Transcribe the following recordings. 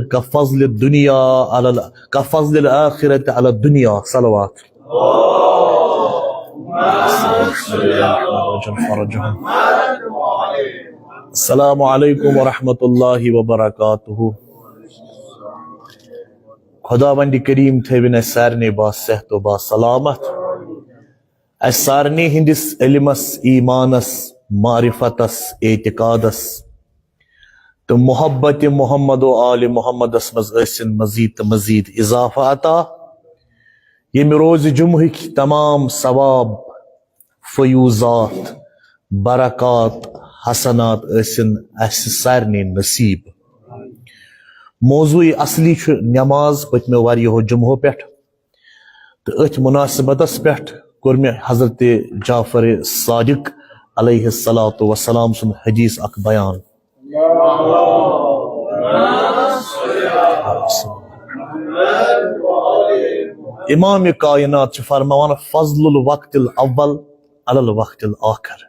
كفضل الدنيا على كفضل الآخرة على الدنيا. صلوات. السلام عليكم ورحمة الله وبركاته. خداوند کریم تھوین اس سارنی با صحت و با سلامت، اس سارنی ہندس علمس، ایمانس، معرفتس، اعتقادس تو محبت محمد و آل محمد مز ٲسِن مزید تو مزید اضافہ عطا. یہ روز جمعہ کی تمام ثواب، فیوزات، برکات، حسنات ٲسِن اس سارنی نصیب. موضوع اصلی چھ نماز پتمو واریہو جمعہ پیٹھ تو اتھ مناسبتس پیٹھ کور میں حضرت جعفر صادق علیہ الصلاۃ والسلام سن حدیث اک بیان. امام کائنات چھ فرمان فضل الوقت الاول علی الوقت الاخر.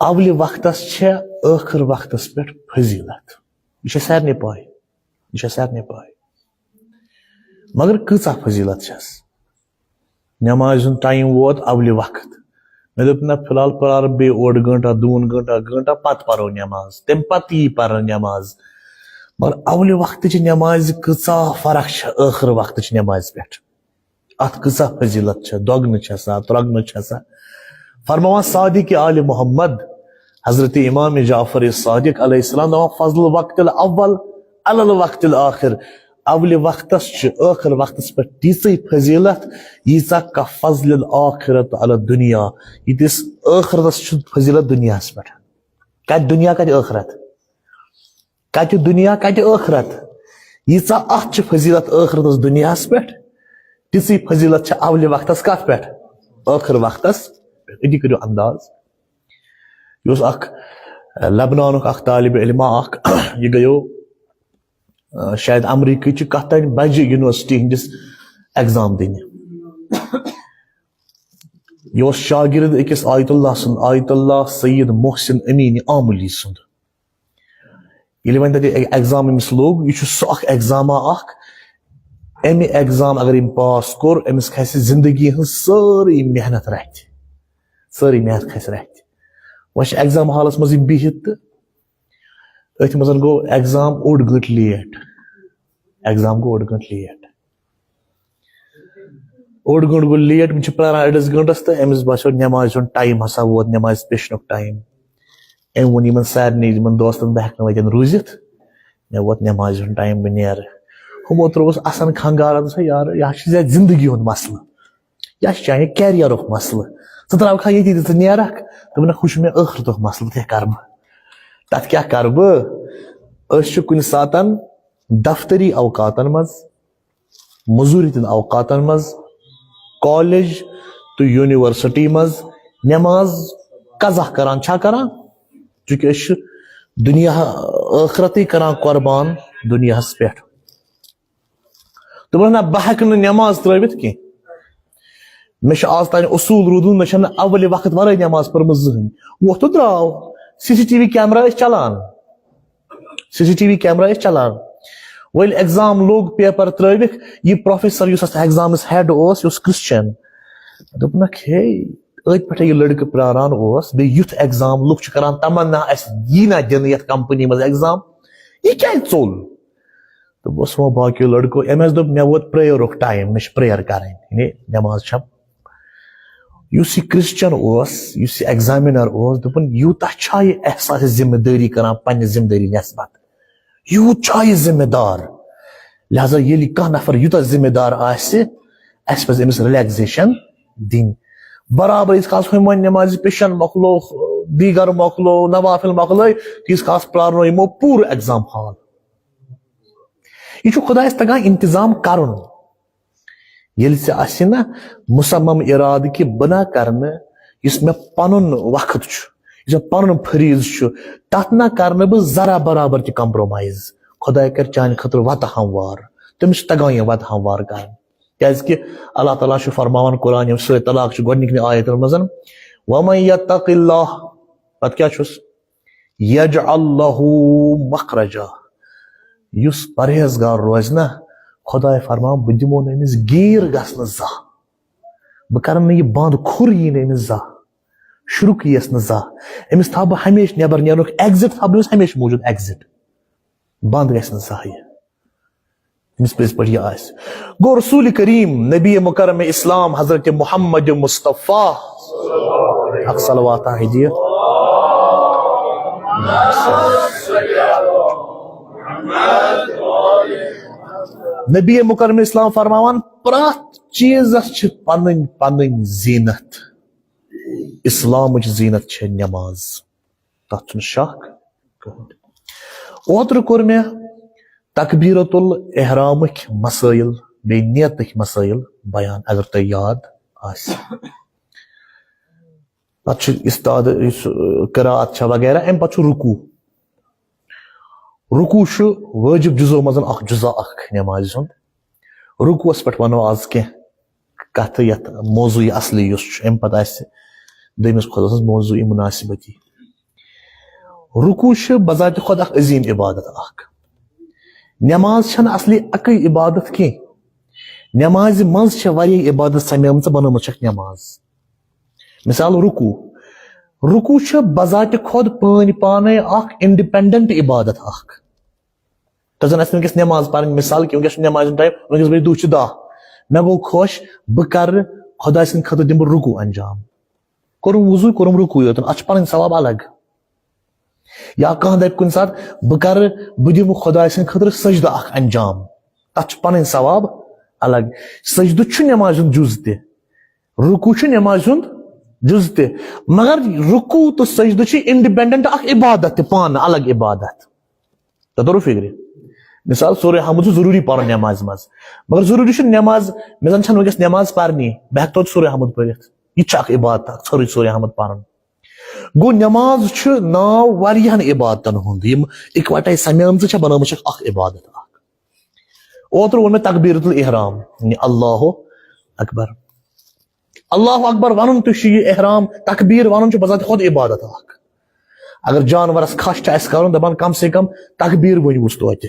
اول وقتس چھ آخر وقتس پیٹھ فضیلت. یہ سارے پائے، یہ سارے پائے، مگر کۭژاہ فضیلت چھس. نماز ٹائم ووت اول وقت، میں دپ نا فی الحال پرار بے اوڑ گھنٹہ دون گھنٹہ پتہ پرو نماز، تم پتہ یہ پر نماز. مگر اول وقت چہ نماز کۭژاہ فرق چھ آخر وقت چہ نماز پہ. ات کۭژاہ فضیلت چھ، دگنہ چھسا ترگنہ چھسا. فرماوان صادق آل محمد حضرت امام جعفر صادق علیہ السلام فضل وقت الاول علی الوقت الاخر. اول وقتس چھ آخر وقتس پہ تیژی فضیلت ییژا کا فضل الاخرت علی الدنیا. یتس آخرتس چھ فضیلت دنیاس پہ. کت دنیا کت آخرت، کت دنیا کت آخرت. ییژا ات چھ فضیلت آخرتس دنیاس پہ، تیژی فضیلت چھ اول وقتس کت پہ، آخر وقتس پہ. ادی کرو انداز. یہ اخ لبنان اخ طالب علم اخ، یہ گیو شاید امریکہ چہ کتن بجہ یونیورسٹی ہندس ایگزام دن. یہ شاگرد اکس آیت اللہ سن، آیت اللہ سید محسن امین آملی سند. یل ون تتہ ایگزام امس لوگ، یہ سہ اخ ایگزاما اخ. امہ ایگزام اگر ام پاس کور امس کھسہ زندگی ہن ساری محنت رتھ، ساری محنت کھسہ رتھ. وہ ایگزام حالس مز بہت تو ات مز گو ایگزام اوڑ گنٹ لیٹ. ایگزام گو اوڑ گنٹ لیٹ، اوڑ گنٹ گو لیٹ. بہ پران اڑس گنٹس تو امس باسو نماز ہند ٹائم ہسا ووت، نماز پیشنک ٹائم. ام ون یمن سارنی یمن دوستن بہ ہیکہ وتن روزت، مے ووت نماز ہند ٹائم، بہ نیر. ہمو تروس اسن کھنگار سا یار یہ زندگی ہند مسئلہ، یہ چاہے کیریئرک مسئلہ. ژٕ تراوکھا ییٚتی تہٕ ژٕ نیرکھ. دوٚپُن ہُہ چھُ مےٚ ٲخرتُک مسلہٕ، تہِ کرٕ بہٕ. تتھ کیٛاہ کرٕ بہٕ؟ أسۍ چھِ کُنہِ ساتن دفتری اوقاتن منٛز، موٚزوٗرِ ہٕنٛدٮ۪ن اوقاتن منٛز، کالیج تہٕ یونیورسٹی منٛز نٮ۪ماز قضا کران. چھا کران؟ چوٗنٛکہِ أسۍ چھِ دُنیا ٲخرتٕے کران قۄربان دُنیاہس پٮ۪ٹھ. دوٚپُن نہ بہٕ ہٮ۪کہٕ نہٕ نٮ۪ماز ترٲوِتھ کینٛہہ. مے آز تین اصول روٗدمُت، مے چھنہٕ اول وقت ورٲے نٮ۪ماز پٔرمٕژ زٕہٕنۍ. ووٚتھ تہٕ درٛاو. سی سی ٹی وی کیمرا ٲسۍ چلان، سی سی ٹی وی کیمرا ٲسۍ چلان. وۄنۍ ایگزام لوگ پیپر ترٲوِکھ. یہِ پروفیسر یُس اتھ ایگزامس ہیڈ اوس، یہِ اوس کرسچن. دوٚپنکھ ہے أتھۍ پٮ۪ٹھے یہِ لڑکہٕ پراران اوس، بیٚیہِ یُتھ ایگزام لُکھ چھِ کران تمنا اسہِ یی نا دِنہٕ یتھ کمپنی منٛز ایگزام، یہِ کیازِ ژوٚل؟ تہٕ بہٕ اوسُس وۄنۍ باقیو لڑکو. أمۍ حظ دوٚپ مےٚ ووت پریرُک ٹایم، مےٚ چھِ پریَر کرٕنۍ، یعنی نٮ۪ماز چھم. یُس یہِ کرسچن اوس، یُس یہِ ایگزامینر اوس، دوٚپُن یوٗتاہ چھا یہِ احساس ذمہٕ دٲری کران پننہِ ذمہٕ دٲری نٮ۪سبت، یوٗت چھا یہِ ذمہٕ دار. لہذا ییٚلہِ کانٛہہ نفر یوٗتاہ ذمہٕ دار آسہِ، اسہِ پزِ أمِس رِلیکزیشن دِنۍ. برابر ییٖتِس کالس ہُمہِ وۄنۍ نٮ۪مازِ پیشن مۄکلو، دیٖگر مۄکلو، نوافل مۄکلٲے، تیٖتِس کالس پرارنو یِمو پوٗرٕ ایگزام ہال. یہ چھُ خۄدایس تگان انتظام کرُن. ییٚلہِ ژےٚ آسہِ نا مُصمم ارادٕ کہِ بہٕ نا کرنہٕ یُس مےٚ پنُن وقت چھُ، یُس مےٚ پنُن فریٖض چھُ، تتھ نا کرنہٕ بہٕ ذرا برابر تہِ کمپرومایز. خۄداے کرِ چانہِ خٲطرٕ وتہٕ ہموار. تٔمِس چھُ تگان یِم وتہٕ ہموار کرٕنۍ. کیازِ کہِ اللہ تعالیٰ چھُ فرماوان قرآن سورہ طلاق چھُ گۄڈنِکنٕے آیتن منٛز وَمَن یَتَّقِ اللَّهَ، پتہٕ کیٛاہ چھُس یَجْعَل لَہُ مَخْرَجًا، یُس پرہیزگار روزِ نا خۄداے فرمان بہٕ دِمو نہٕ أمِس گیٖر گژھنہٕ زانٛہہ بہٕ کرٕ نہٕ یہِ بنٛد کھُر یی نہٕ أمِس زانٛہہ شُرُک یِیَس نہٕ زانٛہہ أمِس تھاو بہٕ ہمیشہِ نٮ۪بر نیرنُک ایگزِٹ تھاو بہٕ أمِس ہمیشہِ موٗجوٗد ایگزِٹ بنٛد گژھِ نہٕ زانٛہہ یہِ أمِس پٔزۍ پٲٹھۍ یہِ آسہِ گوٚو رسول کریم نبی مکرم اسلام حضرت محمد مصطفیٰ اکھ صلواتہ ہدیہ نبی مکرم اسلام فرماوان پرٛٮ۪تھ چیٖزس چھِ پنٕنۍ پنٕنۍ زیٖنت اسلامٕچ زیٖنت چھِ نٮ۪ماز تتھ چھُنہٕ شک کٕہٕنۍ اوترٕ کوٚر مےٚ تکبیرۃ الاحرامٕکۍ مسٲیل بیٚیہِ نیتٕکۍ مسٲیل بیان اگر تۄہہِ یاد آسہِ پتہٕ چھُ استاد یُس قرات چھےٚ وغیرہ امہِ پتہٕ چھُ رکوع رکوع چھُ وٲجب جُزو منٛز اکھ جُزا اکھ نٮ۪مازِ ہُنٛد رکوعس پٮ۪ٹھ ونو آز کینٛہہ کتھٕ یتھ موضوٗعی اصلی یُس چھُ امہِ پتہٕ آسہِ دوٚیمِس خۄدا سٕنٛز موضوٗعی مُناسِبتی رکوع چھُ بذاتِ خۄد اکھ عظیٖم عبادت اکھ نٮ۪ماز چھنہٕ اصلی اکٕے عبادت کینٛہہ نٮ۪مازِ منٛز چھےٚ واریاہ عبادت سمیمژٕ بنٲومٕژ چھکھ نٮ۪ماز مثال رکوع رکوع چھُ بذاتِ خۄد پٲنۍ پانے اکھ انڈِپینڈنٹ عبادت اکھ تۄہہِ زن آسہِ ونکیٚس نٮ۪ماز پرٕنۍ مثال کہِ ونکیٚس چھُ نٮ۪مازِ ہُنٛد ٹایم ونکیٚس بجے 10 مےٚ گوٚو خۄش بہٕ کرٕ خۄداے سٕنٛدِ خٲطرٕ دِمہٕ بہٕ رکوع انجام کوٚرُم وضوٗ کوٚرُم رکوع یوتن اتھ چھُ پنٕنۍ ثواب الگ یا کانٛہہ دپہِ کُنہِ ساتہٕ بہٕ دِمہٕ خۄداے سٕنٛدِ خٲطرٕ سجدٕ اکھ انجام تتھ چھُ پنٕنۍ ثواب الگ سجدٕ چھُ نٮ۪مازِ ہُنٛد جُز تہِ رکوع چھُ نٮ۪مازِ ہُنٛد جُز تہِ مگر رکوع تہٕ سجدٕ چھِ انڈِپینڈنٹ اکھ عبادت تہِ پانہٕ الگ عبادت تۄہہِ توٚرُو فکرِ مثال سورہ حمد چھُ ضروٗری پرُن نٮ۪مازِ منٛز مگر ضروٗری چھُ نٮ۪ماز مےٚ زن چھنہٕ ونکیٚس نٮ۪ماز پرنی بہٕ ہٮ۪کہٕ توتہِ سورہ حمد پٔرِتھ یہِ تہِ چھُ اکھ عبادت اکھ ژھوٚرُے سورہ حمد پرُن گوٚو نٮ۪ماز چھُ ناو واریاہن عبادتن ہُنٛد یِم اِکوٹے سمیمژٕ چھےٚ بنٲومٕژ چھکھ اکھ عبادت اکھ اوترٕ ووٚن مےٚ تکبیرۃ الاحرام یعنی اللہ اکبر اللہ اکبر ونُن تہِ چھُ یہِ احرام تکبیر ونُن چھُ بذاتِ خۄد عبادت اکھ اگر جانورس کھش چھُ اسہِ کرُن دپان کم سے کم تکبیر ؤنۍوُس توتہِ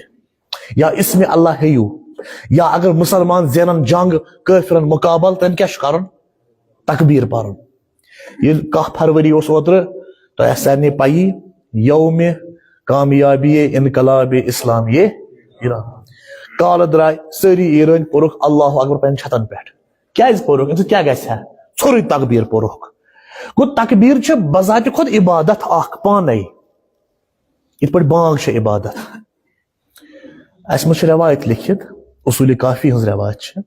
یا اسمِ اللہ ہیٚیِو یا اگر مُسلمان زینن جنگ کٲفرن مُقابل تیٚلہِ کیاہ چھُ کرُن تکبیر پرُن ییٚلہِ 1 فروری اوس اوترٕ تۄہہِ آسہِ سارنٕے پیی یومہِ کامیابی انقلاب اسلامی ایران کالہٕ درٛاے سٲری ایرٲنۍ پوٚرُکھ اللہ اکبر پننٮ۪ن چھتن پٮ۪ٹھ کیازِ پوٚرُکھ امہِ سۭتۍ کیاہ گژھِ ہا ژھوٚرُے تکبیر پوٚرُکھ گوٚو تکبیر چھِ بذاتِ خۄد عبادت اکھ پانے یِتھ پٲٹھۍ بانگ چھِ عبادت اسہِ منٛز چھِ رٮ۪وایت لیکھِتھ اصوٗلِ کافی ہٕنٛز رٮ۪وایت چھِ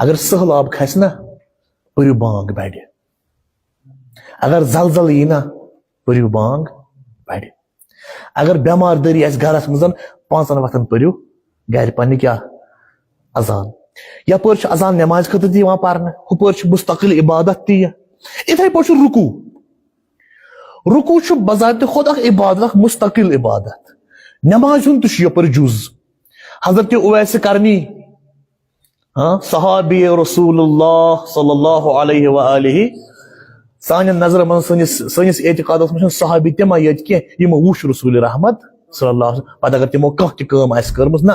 اگر سہلاب کھسہِ نا پٔرِو بانگ بڑِ اگر زلزل یی نا پٔرِو بانگ بڑِ اگر بٮ۪مار دٲری آسہِ گرس منٛز 5 وقتن پٔرِو گرِ پننہِ کیاہ اذان یپٲرۍ چھُ اذان نٮ۪مازِ خٲطرٕ تہِ یِوان پرنہٕ ہُپٲرۍ چھُ مستقل عبادت تہِ یہِ یِتھے پٲٹھۍ چھُ رکوع رکوع چھُ بذاتِ خۄد اکھ عبادت اکھ مستقل عبادت نٮ۪مازِ ہُنٛد تہِ چھُ یپٲرۍ جُز حضرت اویس کرنی صحابی رسول اللہ صلی اللہ علیہ وآلہ سانٮ۪ن نظرن منٛز سٲنِس اعتقادس منٛز چھُنہٕ صحابی تِمے یٲتۍ کینٛہہ یِمو وُچھ رسول رحمت صلی اللہ علیہ وسلم پتہٕ اگر تِمو کانٛہہ تہِ کٲم آسہِ کٔرمٕژ نہ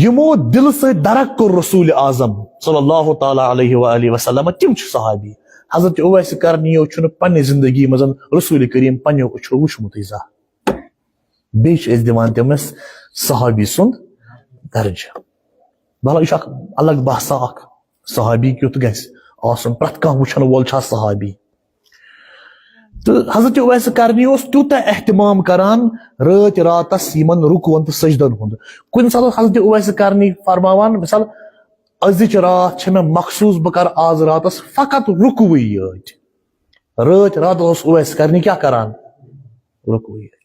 یِمو دلہٕ سۭتۍ درک کوٚر رسول اعظم صلی اللہ تعالیٰ علیہ وآلہ وسلم تِم چھِ صحابی حضرت اویس کرنیو چھُنہٕ پننہِ زندگی منٛز رسول کریم پننیو أچھو وُچھمُتٕے زانٛہہ بیٚیہِ چھِ أسۍ دِوان تٔمِس صحابی سُنٛد درجہٕ بہلا یہِ چھُ اکھ الگ بحثا اکھ صحابی کیُتھ گژھِ آسُن پرٛٮ۪تھ کانٛہہ وٕچھن وول چھا صحابی تہٕ حضرت اویس کرنی اوس تیوٗتاہ احتمام کران رٲتۍ راتس یِمن رکوعن تہٕ سجدن ہُنٛد کُنہِ ساتہٕ اوس حضرت اویس کرنی فرماوان مثال أزِچ راتھ چھِ مےٚ مخصوٗص بہٕ کرٕ آز راتس فقط رکوعٕے یٲتۍ رٲتۍ راتس اوس اویس کرنی کیاہ کران رکوعٕے یٲتۍ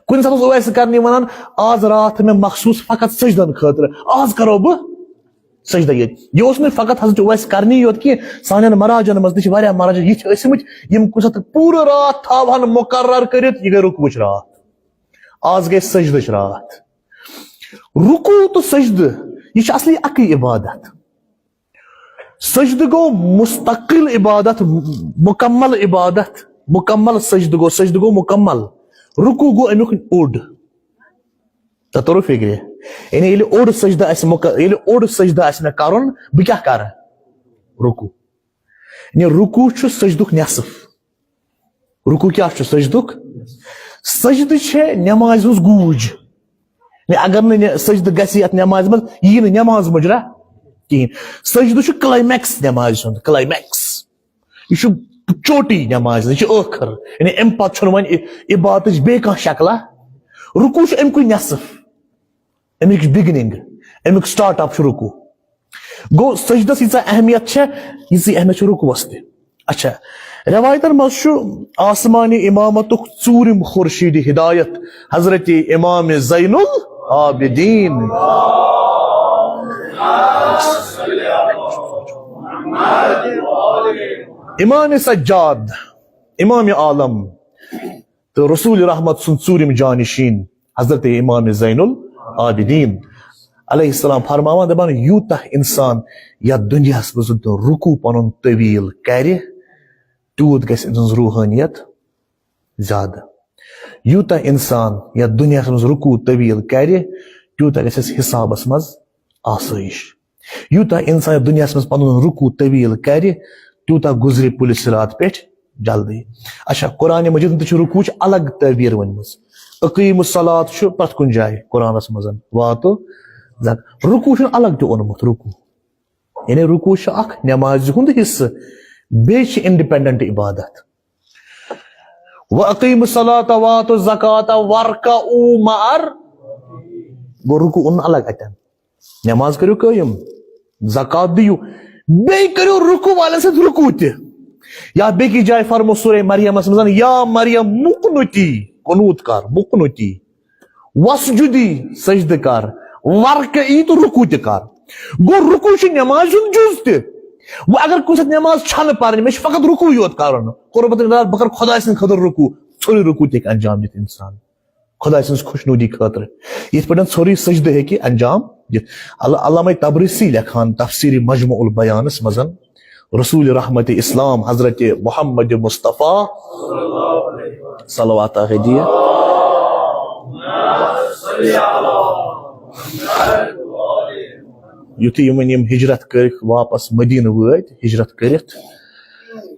کُنہِ ساتہٕ اوس اویس کرنی ونان آز راتھ مےٚ مخصوٗص فقط سجدن خٲطرٕ آز کرو بہٕ سجدٕ ییٚتہِ یہِ اوس نہٕ فقط حضرت اویس کرنی یوت کینٛہہ سانٮ۪ن مراجن منٛز تہِ چھِ واریاہ مراج یِتھۍ ٲسمٕتۍ یِم کُنہِ ساتہٕ پوٗرٕ راتھ تھاوہن مُقرر کٔرِتھ یہِ گٔے رکوعٕچ راتھ آز گٔے سجدٕچ راتھ رکوع تہٕ سجدٕ یہِ چھِ اصلی اکٕے عبادت سجدٕ گوٚو مستقل عبادت مکمل عبادت مکمل سجدٕ گوٚو مکمل رکوع گوٚو امیُک اوٚڑ توٚرُو فِکرِ یعنی ییٚلہِ اوٚڑ سجدٕ آسہِ ییٚلہِ اوٚڑ سجدٕ آسہِ مےٚ کَرُن بہٕ کیٛاہ کَرٕ رُکوٗ یعنی رُکوٗ چھُ سجدُک نٮ۪صف رُکوٗ کیٛاہ چھُ سجدُک سجدٕ چھےٚ نٮ۪مازِ ہٕنٛز گوٗج اگر نہٕ سجدٕ گژھِ یتھ نٮ۪مازِ منٛز یی نہٕ نٮ۪ماز مُجرا کِہیٖنۍ سجدٕ چھُ کلایمیکس نٮ۪مازِ ہُنٛد کلایمیکس یہ چھُ چوٹی نٮ۪مازِ یہ چھُ ٲخر یعنی امہِ پتہٕ چھُنہٕ وۄنۍ عبادتٕچ بیٚیہِ کانٛہہ شکلا رُکوٗ چھُ امیُکُے نٮ۪صف امیُک بِگنِنگ امیُک سٹارٹ اپ چھُ رُکوٗ گوٚو سجدس ییٖژاہ اہمیت چھےٚ یِژٕے اہمیت چھِ رُکوٗوس تہِ اچھا روایتن منٛز چھُ آسمانہِ امامتُک ژوٗرِم خورشیٖدِ ہدایت حضرت امام زین العابدین امام سجاد امام عالم تو رسول رحمت سن ژوٗرِم جانشین حضرت امام زین العابدین علیہ السلام فرماوان دپان یوٗتاہ انسان یتھ دُنیاہس منٛز رُکوٗ پنُن طویٖل کرِ تیوٗت گژھِ أمۍ سٕنٛز روحٲنیت زیادٕ یوٗتاہ انسان یتھ دُنیاہس منٛز رُکوٗ طویٖل کرِ تیوٗتاہ گژھٮ۪س حسابس منٛز آسٲیِش یوٗتاہ انسان یتھ دُنیاہس منٛز پنُن رُکوٗ طویٖل کرِ تیوٗتاہ گُزرِ پُلہِ صراط پٮ۪ٹھ جلدی اچھا قرآنِ مجیٖدن تہِ چھُ رُکوٗچ الگ تعبیٖر ؤنمٕژ اقیٖمُ الصلاۃ چھُ پرٛٮ۪تھ کُنہِ جایہِ قرآنس منٛز واتو رُکوٗ چھُنہٕ الگ تہِ اوٚنمُت رُکوٗ یعنی رُکوٗ چھُ اکھ نٮ۪مازِ ہُنٛد حصہٕ بیٚیہِ چھِ انڈِپینڈنٹ عبادت وَأَقِیمُوا الصَّلَاةَ وَآتُوا الزَّکَاةَ وَارْکَعُوا مَعَ گوٚو رُکوٗ اوٚن الگ اتٮ۪ن نٮ۪ماز کٔرِو قٲیِم زکات دِیِو بیٚیہِ کٔرِو رُکوٗ والٮ۪ن سۭتۍ رُکوٗ تہِ یا بیٚکِس جایہِ فرمو سورہ مریمس منٛز یا مریم مُقنُتی قنوٗت کر مُقنُتی وسجُدی سجدٕ کر ورکعی تہٕ رُکوٗ تہِ کر گوٚو رُکوٗ چھُ نٮ۪مازِ ہُنٛد جُز تہِ وۄنۍ اگر کُنہِ ساتہٕ نٮ۪ماز چھنہٕ پرٕنۍ مےٚ چھُ فقط رُکوٗے یوت کرُن قربت بہٕ کرٕ خۄداے سٕنٛدِ خٲطرٕ رُکوٗ ژھوٚرُے رُکوٗ تہِ ہیٚکہِ انجام دِتھ انسان خۄداے سٕنٛز خۄشنوٗدی خٲطرٕ یِتھ پٲٹھۍ ژھوٚرُے سجدٕ ہیٚکہِ انجام دِتھ علامہ تبریسی لیکھان تفسیٖرِ مجموع البیانس منٛز رسول رحمت اسلام حضرت محمد مصطفیٰ صلوات یُتھُے یِمن یِم ہجرت کٔرِکھ واپس مدیٖنہٕ وٲتۍ ہجرت کٔرِتھ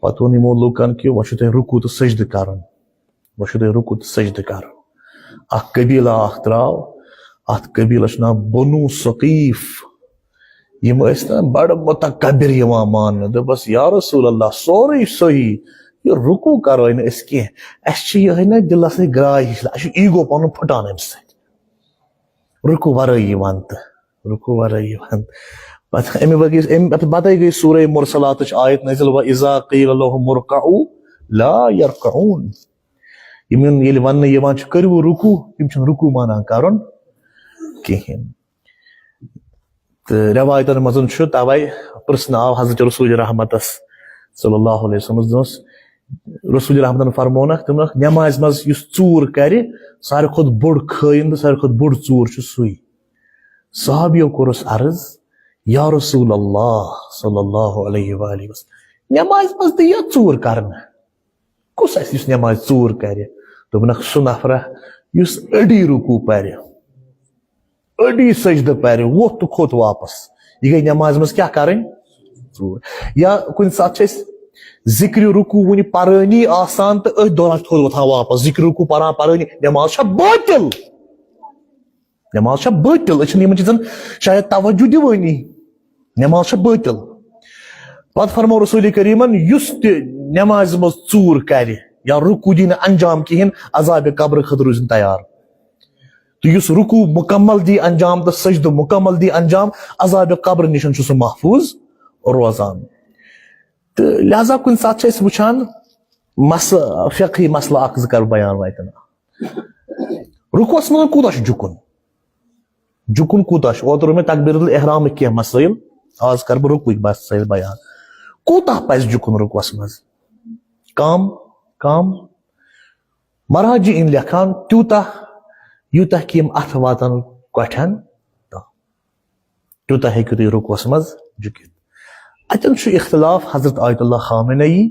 پتہٕ ووٚن یِمو لُکن کہِ وۄنۍ چھُو تۄہہِ رُکوٗ تہٕ سجدٕ کرُن وۄنۍ چھُو تۄہہِ رُکوٗ تہٕ سجدٕ کرُن اکھ قبیٖلا اکھ درٛاو اتھ قبیٖلس چھُ ناو بنو ثقیٖف یِم ٲسۍ نا بڑٕ متکبر یِوان ماننہٕ دوٚپُس یا رسول اللہ سورُے صحیح یہِ رُکوٗ کرو نہٕ أسۍ کینٛہہ اسہِ چھِ یِہے نا دِلس سۭتۍ گراے ہِش اسہِ چھُ ایٖگو پنُن پھٕٹان امہِ سۭتۍ رُکوٗ ورٲے یِوان تہٕ رُکوٗ ورٲے یِوان پتہٕ امہِ پتے گٔے سورہ مرسلاتٕچ آیت نٲزِل وَإِذَا قِیلَ لَهُمُ ارْکَعُوا لَا یَرْکَعُونَ یِمن ییٚلہِ وننہٕ یِوان چھُ کٔرِو رُکوٗ تِم چھِنہٕ رُکوٗ مانان کرُن کِہیٖنۍ تہٕ رٮ۪وایتن منٛز چھُ توے پرژھنہٕ آو حضرت رسول رحمتس صلی اللہ علیہ وسلمس دوٚپنس رسول رحمتن فرمونکھ دوٚپنکھ نٮ۪مازِ منٛز یُس ژوٗر کرِ ساروی کھۄتہٕ بوٚڑ خٲیِن تہٕ ساروی کھۄتہٕ بوٚڑ ژوٗر چھُ سُے صحابیو کوٚرُس عرض یا رسول اللہ صلی اللہ علیہ وآلہ وسلم نٮ۪مازِ منٛز تہِ یِیا ژوٗر کرنہٕ کُس آسہِ یُس نٮ۪مازِ ژوٗر کرِ دوٚپنکھ سُہ نفرا یُس أڈی رُکوٗ پرِ أڈی سجدٕ پرِ ووٚتھ تہٕ کھوٚت واپس یہِ گٔے نٮ۪مازِ منٛز کیٛاہ کرٕنۍ ژوٗر یا کُنہِ ساتہٕ چھِ أسۍ ذِکرِ رُکوٗ وُنہِ پرٲنی آسان تہٕ أتھۍ دوران چھِ تھوٚد وۄتھان واپس ذِکرِ رُکوٗ پران پرٲنی نٮ۪ماز چھےٚ باطل نٮ۪ماز چھےٚ باطل أسۍ چھِنہٕ یِمن چیٖزن شاید توجہ دِوٲنی نٮ۪ماز چھےٚ باطل پتہٕ فرمو رسول کریٖمن یُس تہِ نٮ۪مازِ منٛز ژوٗر کرِ یا رُکوٗ دی نہٕ انجام کِہینۍ عذابِ قبرٕ خٲطرٕ روٗزِن تیار تہٕ یُس رُکوٗ مُکمل دی انجام تہٕ سجدٕ مُکمل دی انجام عذابِ قبرٕ نِش چھُ سُہ محفوٗظ روزان تہٕ لہٰذا کُنہِ ساتہٕ چھِ أسۍ وٕچھان مسلہٕ فقہی مسلہٕ اکھ زٕ کرٕ بیان واتن رُکوٗوس منٛز کوٗتاہ چھُ جُکُن کوٗتاہ چھُ اوترٕ مےٚ تقبیرۃ الحرامٕکۍ کینٛہہ مسٲیِل آز کرٕ بہٕ رُکوٗکۍ مسٲیِل بیان کوٗتاہ پزِ جُکُن رُکوٗوس منٛز کم مراجعیٖن لیکھان یوٗتاہ کہِ یِم اتھٕ واتن کۄٹھٮ۪ن تیوٗتاہ ہیٚکِو تُہۍ رُکوٗوس منٛز جُکِتھ اتٮ۪ن چھُ اختلاف حضرت آیت اللہ خامنئی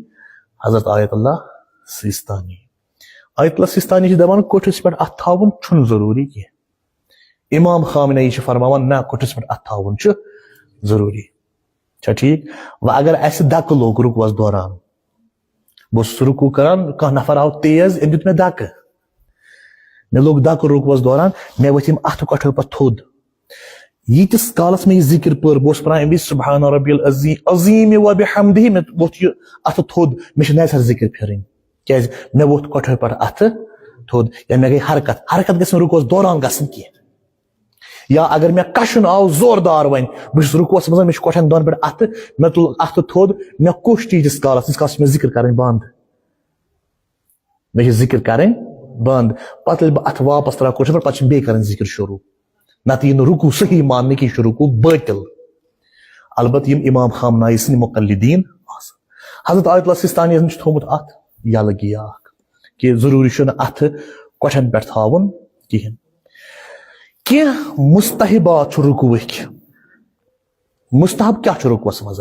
حضرت آیت اللہ سیستانی آیت اللہ سیستانی چھِ دپان کوٹھِس پٮ۪ٹھ اتھ تھاوُن چھُنہٕ ضروٗری کینٛہہ امام خامنئی چھ فرماوان نا کٹھس پہ اتھ تھاون چھ ضروری چھا ٹھیک و اگر اسہ دکہ لوگ رکوعس دوران بہت رکوع کران کانٛہہ نفر آو تیز أمۍ دیُت مےٚ دکہ مےٚ لوگ دکہ رکوعس دوران مےٚ ؤتھۍ یِم اتھٕ کٹھو پتہٕ تھوٚد ییٖتِس کالس مےٚ یہِ ذکر پٔر بہٕ اوسُس پران أمۍ وِزِ سبحان ربی العظیم و بحمدہ مےٚ ووٚتھ یہِ اتھٕ تھوٚد مےٚ چھِ نظر ذکر پھرٕنۍ کیازِ مےٚ ووٚتھ کٹھو پٮ۪ٹھ اتھٕ تھوٚد یا مےٚ گٔے حرکت گژھِ نہٕ رکوعس دوران گژھٕنۍ کینٛہہ یا اگر مےٚ کشُن آو زوردار وۄنۍ بہٕ چھُس رکوعس منٛز مےٚ چھُ کٹھٮ۪ن دۄن پٮ۪ٹھ اتھٕ مےٚ تُل اتھٕ تھوٚد مےٚ کوٚش تیٖتِس کالس چھِ مےٚ ذکر کرٕنۍ بنٛد مےٚ چھِ ذکر کرٕنۍ بنٛد پتہٕ ییٚلہِ بہٕ اتھٕ واپس تراو کٹھس پٮ۪ٹھ پتہٕ چھِ بیٚیہِ کرٕنۍ ذکر شروٗع نتہٕ یی نہٕ رکوع صحیح ماننہٕ کینٛہہ یہِ چھُ رکوع باطل البتہ یِم امام خامنائی سٕنٛدۍ مقلدیٖن آسان حضرت آیت اللہ سِستانی یَن چھُ تھوٚمُت اتھ یلگی اکھ کہِ ضروٗری چھُنہٕ اتھٕ کٹھٮ۪ن پٮ۪ٹھ تھاوُن کہیٖنۍ کینٛہہ مستحبات چھُ رکوعٕکۍ مستحب کیاہ چھُ رکوعس منٛز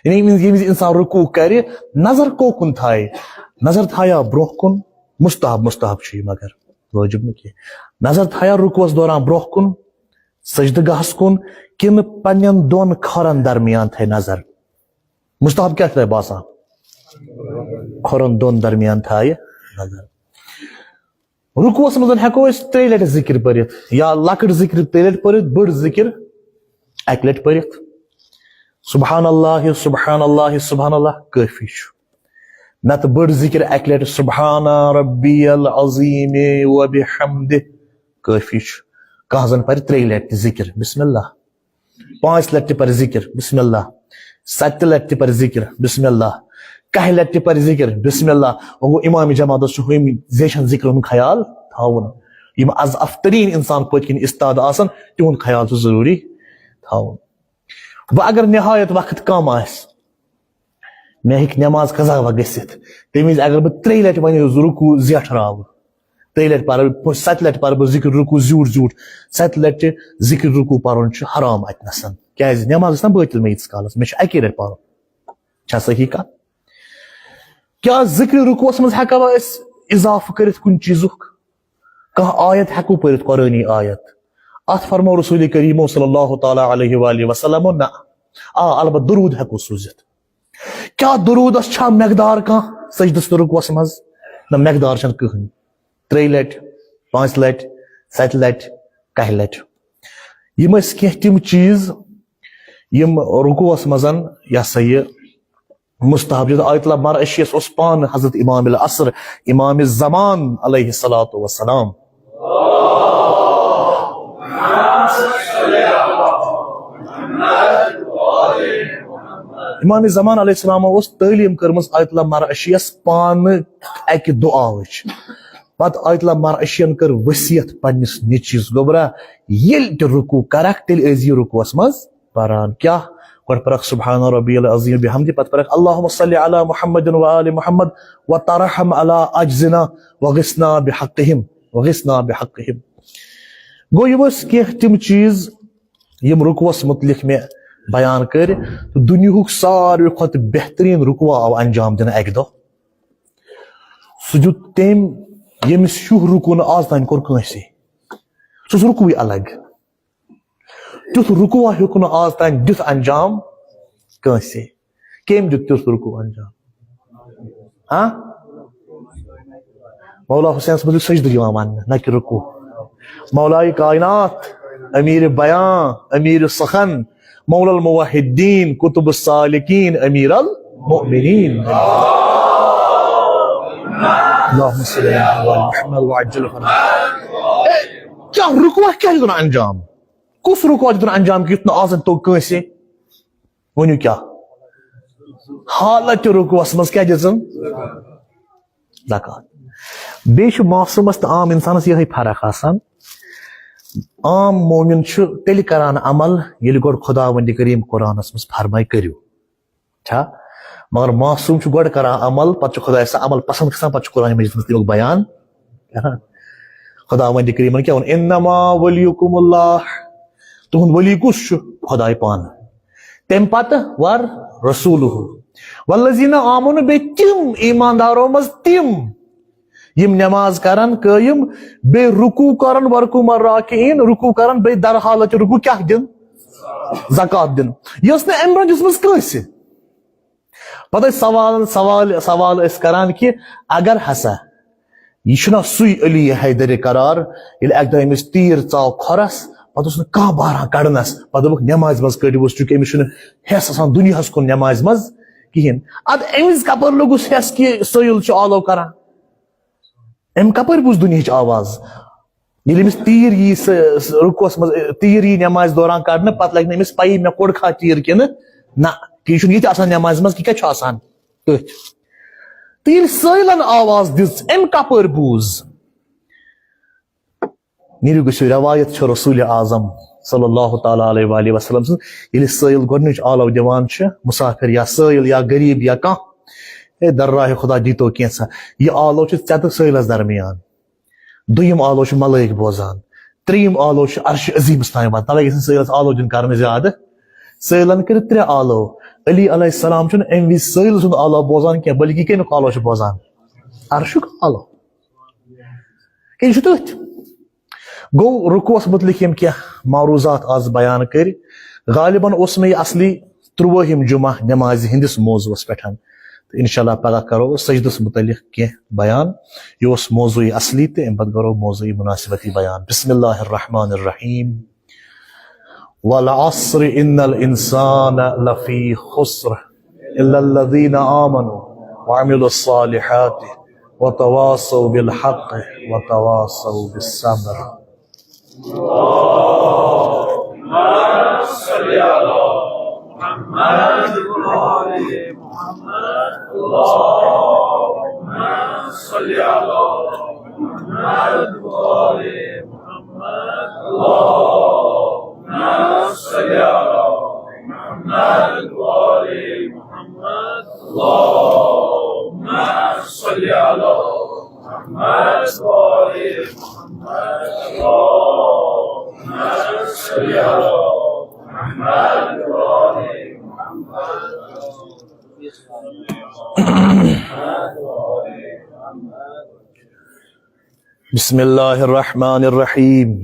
یعنی ییٚمہِ وِزِ انسان رکوع کرِ نظر کوکُن تھایہِ نظر تھایا برونٛہہ کُن مستحب چھُ یہِ مگر وٲجب نہٕ کینٛہہ نظر تھایا رکوعس دوران برونٛہہ کُن سجدٕ گاہس کُن کِنہٕ پننٮ۪ن دۄن کھۄرن درمیان تھایہِ نظر مستحب کیاہ چھُ تۄہہِ باسان کھۄرن دۄن درمیان تھایہِ نظر رکوعس منٛز ہٮ۪کو أسۍ 3 لٹہِ ذکر پٔرِتھ یا لۄکٕٹ ذکر 3 لٹہِ پٔرِتھ بٔڑ ذکر 1 لٹہِ پٔرِتھ سبحان اللہ سبحان اللہ سبحان اللہ کٲفی چھُ نتہٕ بٔڑ ذکر 1 لٹہِ سبحان ربی العظیم و بحمدہ کٲفی چھُ کانٛہہ زن پرِ 3 لٹہِ تہِ ذکر بسم اللہ 5 لٹہِ تہِ پرِ ذکر بسم اللہ 7 لٹہِ تہِ پرِ ذکر بسم اللہ 1 لٹہِ تہِ پرِ ذکر بسم اللہ وۄنۍ گوٚو امام جماعتس چھُ ہُمہِ زیچھن ذکرن ہُنٛد خیال تھاوُن یِم از افتریٖن انسان پٔتۍ کِنۍ استاد آسن تِہُنٛد خیال چھُ ضروٗری تھاوُن وۄنۍ اگر نہایت وقت کم آسہِ مےٚ ہیٚکہِ نٮ۪ماز قضا وۄنۍ گٔژھِتھ تمہِ وِزِ اگر بہٕ 3 لٹہِ وۄنۍ رکوع زیٹھراوٕ 3 لٹہِ پرٕ بہٕ 7 لٹہِ پرٕ بہٕ ذکر رکوع زیوٗٹھ 7 لٹہِ ذکر رکوع پرُن چھُ حرام اتنس کیازِ نٮ۪ماز گژھِ نا بٲطل مےٚ ییٖتِس کالس مےٚ چھُ 1 لٹہِ پرُن چھا صحیح کتھ کیاہ ذکر رکوعس منٛز ہٮ۪کوا أسۍ اضافہٕ کٔرِتھ کُنہِ چیٖزُک کانٛہہ آیت ہٮ۪کو پٔرِتھ قرٲنی آیت اتھ فرمو رسول کریٖمو صلی اللہ تعالیٰ علیہ وآلہ وسلم نہ البتہ درود ہٮ۪کو سوٗزِتھ کیاہ درودس چھا مقدار کانٛہہ سجدس تہٕ رکوعس منٛز نہ مقدار چھنہٕ کٕہٕنۍ 3 لٹہِ 5 لٹہِ 7 لٹہِ 1 لٹہِ یِم ٲسۍ کینٛہہ تِم چیٖز یِم رکوعس منٛز یہِ ہسا یہِ مستحب آیت اللہ مرعشیس اوس پانہٕ حضرت امام العصر امام زمان علیہ الصلاۃ والسلام امام زمان علیہ السلام اوس تعلیٖم کٔرمٕژ آیت اللہ مرعشیس پانہٕ اکہِ دُعاوٕچ پتہٕ آیت اللہ مرعشین کٔر ؤصیت پننِس نیٚچوِس گوٚبرا ییٚلہِ تہِ رکوع کرکھ تیٚلہِ ٲسۍ زِ رکوعس منٛز پران کیاہ گۄڈٕ پرکھ سبحان ربی العظیم بحمدہ پتہٕ پرکھ اللہم صلی علی محمد و آل محمد وترحم علی اجزنا وغثنا بحقہم گوٚو یِم ٲسۍ کینٛہہ تِم چیٖز یِم رکوعس متعلق مےٚ بیان کٔرۍ تہٕ دُنیہُک ساروی کھۄتہٕ بہتریٖن رکوع آو انجام دِنہٕ اکہِ دۄہ سُہ دیُت تٔمۍ ییٚمِس ہیوٗ رکوع نہٕ آز تانۍ کوٚر کٲنٛسے سُہ اوس رکوعٕے الگ تیُتھ رکوع ہیوٚک نہٕ آز تانۍ دِتھ انجام کٲنٛسے کٔمۍ دیُت تیُتھ رکوع انجام مولا حسینس متعلق سجدٕ یِوان وننہٕ نہ کہِ رکوع مولائے کائنات امیر بیان امیر سخن مولا الموحدین قطب السالکین امیر المؤمنین اللہم صلی علی محمد وعجل فرجہ کیا رکوع کیٛاہ دیُتن انجام کُس رکوع دیُتن انجام کہِ یُتھ نہٕ آز توٚگ کٲنٛسے ؤنِو کیٛاہ حالت رکوعس منٛز کیٛاہ دِژٕن زکات بیٚیہِ چھُ معصوٗمس تہٕ عام انسانس یِہے فرق آسان عام مومن چھُ تیٚلہِ کران عمل ییٚلہِ گۄڈٕ خدا وندِ کریٖم قرآنس منٛز فرماے کٔرِو چھا مگر معصوٗم چھُ گۄڈٕ کران عمل پتہٕ چھُ خدایس سُہ عمل پسنٛد گژھان پتہٕ چھُ قرآنِ مجیٖدس منٛز تمیُک بیان کران خدا وندِ کریٖمن کیٛاہ ووٚن انما ولیکم اللہ تُہنٛد ولی کُس چھُ خداے پانہٕ تمہِ پتہٕ ور رسوٗلہ والذیٖنہ آمنوا بیٚیہِ تِم ایٖماندارو منٛز تِم یم نماز کرن قائم بے رکوع کرن ورکوع مراکعین رکوع کرن بے در حالت رکوع کیا دن زکات دن یس نے ام برونٛٹھ دِژمٕژ کٲنٛسہِ پتہٕ سوال اس کران کہ اگر ہسا یہ چھُنا سُے علی حیدر قرار ییٚلہِ اکہِ دۄہ أمِس تیٖر ژاو کھۄرس پتہٕ اوس نہٕ کانٛہہ بہران کڑنس پتہٕ دوٚپُکھ نمازِ منٛز کٔڑِوُس چونکہ أمِس چھُنہٕ ہٮ۪س آسان دُنیاہس کُن نمازِ منٛز کہیٖنۍ ادٕ أمِس کپٲرۍ لوٚگُس ہٮ۪س کہِ سٲیِل چھُ آلو کران أمۍ کپٲرۍ بوٗز دُنہِچ آواز ییٚلہِ أمِس تیٖر یی رُکوس منٛز تیٖر یی نمازِ دوران کڑنہٕ پتہٕ لگہِ نہٕ أمِس پیی مےٚ کوٚڑکھا تیٖر کِنہٕ نہ کہِ یہِ چھُنہٕ ییٚتہِ آسان نمازِ منٛز کہِ کتہِ چھُ آسان تٔتھۍ تہٕ ییٚلہِ سٲیلن آواز دِژ أمۍ کپٲرۍ بوٗز نیٖرِو گٔژھِو روایت چھِ رسول اعظم صلی اللہ تعالیٰ علیہ وآلہ وسلم سٕنٛز ییٚلہِ سٲیل گۄڈنِچ آلو دِوان چھِ مُسافر یا سٲیل یا غریٖب یا کانٛہہ ہے درراہِ خدا دیٖتو کینٛژھا یہِ آلو چھِ ژےٚ تہٕ سٲیلس درمیان دوٚیِم آلو چھِ ملٲیک بوزان ترٛیٚیِم آلو چھِ عرشِ عظیٖمس تام واتان تَوَے گژھِ سٲیلس آلو دیُن کرنہٕ زیادٕ سٲیلن کٔرِتھ 3 آلو علی علیہ السلام چھُنہٕ اَمہِ وِزِ سٲیل سُنٛد آلو بوزان کینٛہہ بلکہِ کمیُک آلو چھُ بوزان عرشُک آلو یہِ چھُ تٔتھۍ گوٚو رکوعس متعلق یم کینٛہہ معروضات آز بیان کٔرۍ غالباً اوس مےٚ یہِ اصلی 30 جمعہ نمازِ ہٕنٛدِس موضوعس پٮ۪ٹھ تہٕ انشاءاللہ پگاہ کرو سجدس متعلق کینٛہہ بیان یہِ اوس موضوعی اصلی تہٕ امہِ پتہٕ کرو موضوعی مناسبتی بیان بسم اللہ الرحمن الرحیم والعصر ان الانسان لفی خسر الا الذین آمنوا وعملوا الصالحات وتواصوا بالحق وتواصوا بالصبر اللهم صل على محمد وعلى محمد اللهم صل على محمد وعلى محمد اللهم صل على محمد وعلى محمد اللهم صل على محمد وعلى محمد اللهم صل على محمد وعلى بسم اللہ الرحمن الرحیم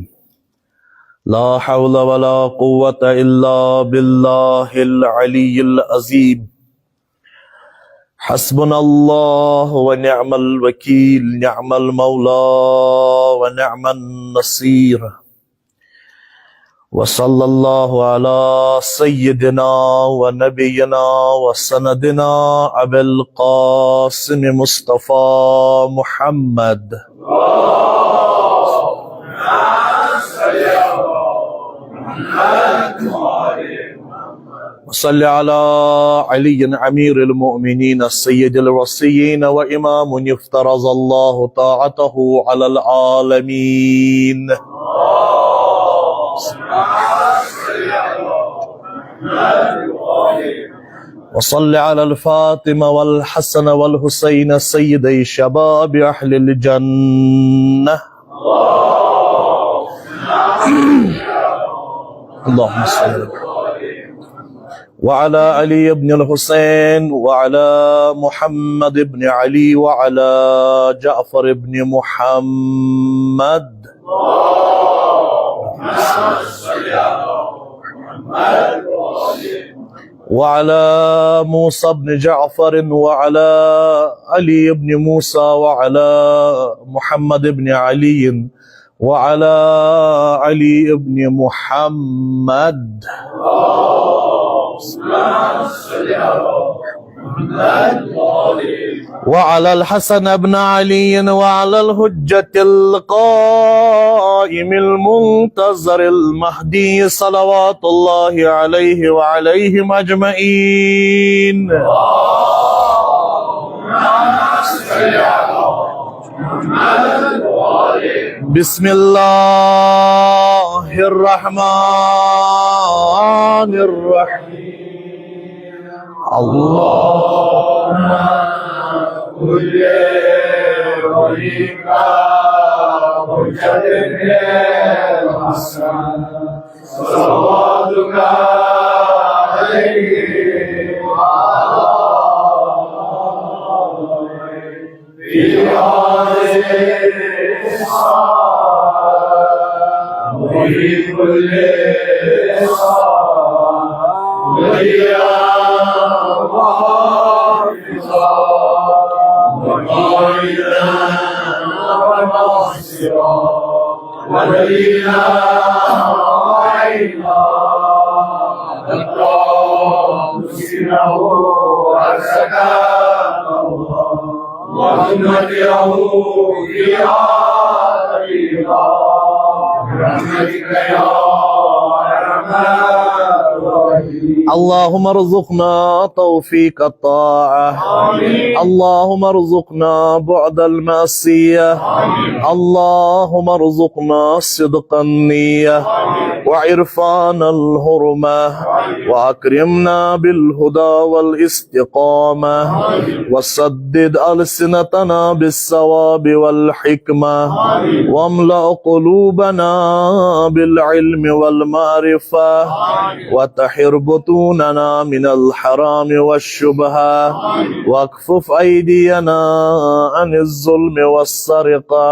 لا حول ولا قوة الا باللہ العلی العظیم حسبنا اللہ ونعم الوکیل نعم المولا ونعم النصیر وصلی اللہ علی سیدنا ونبینا وسندنا ابی القاسم مصطفیٰ محمد وصلی علی علی امیر المؤمنین سید الوصیین وامام یفترض اللہ طاعته علی العالمین وصل على الفاطمة والحسن والحسين سيدي شباب أهل الجنة اللهم صل وعلى علي بن الحسين وعلى محمد بن علي وعلى جعفر بن محمد وعلى موسى بن جعفر وعلى علي بن موسى وعلى محمد بن علي وعلى علي بن محمد وعلى الحسن بن علي وعلى الحجة القائم المنتظر المهدي صلوات الله عليه وعليهم أجمعين بسم الله الرحمن الرحيم اللهم كل وليك حجة الحسن صلواتك عليه وعلى في هذه وفي كل وهي محافظا وقائدا وناصرا ودليلا وعينا مسكنه وسكنه وهمته فيها طريقا برحمتك يا ارحم الراحمين. اللهم ارزقنا توفيق الطاعة. اللهم ارزقنا بعد المعصية. اللهم ارزقنا صدق النية وعرفان الحرمة وأكرمنا بالهدى والاستقامة وسدد ألسنتنا بالصواب والحكمة واملأ قلوبنا بالعلم والمعرفة وطهر بطوننا من الحرام والشبهة واكفف أيدينا عن الظلم والسرقة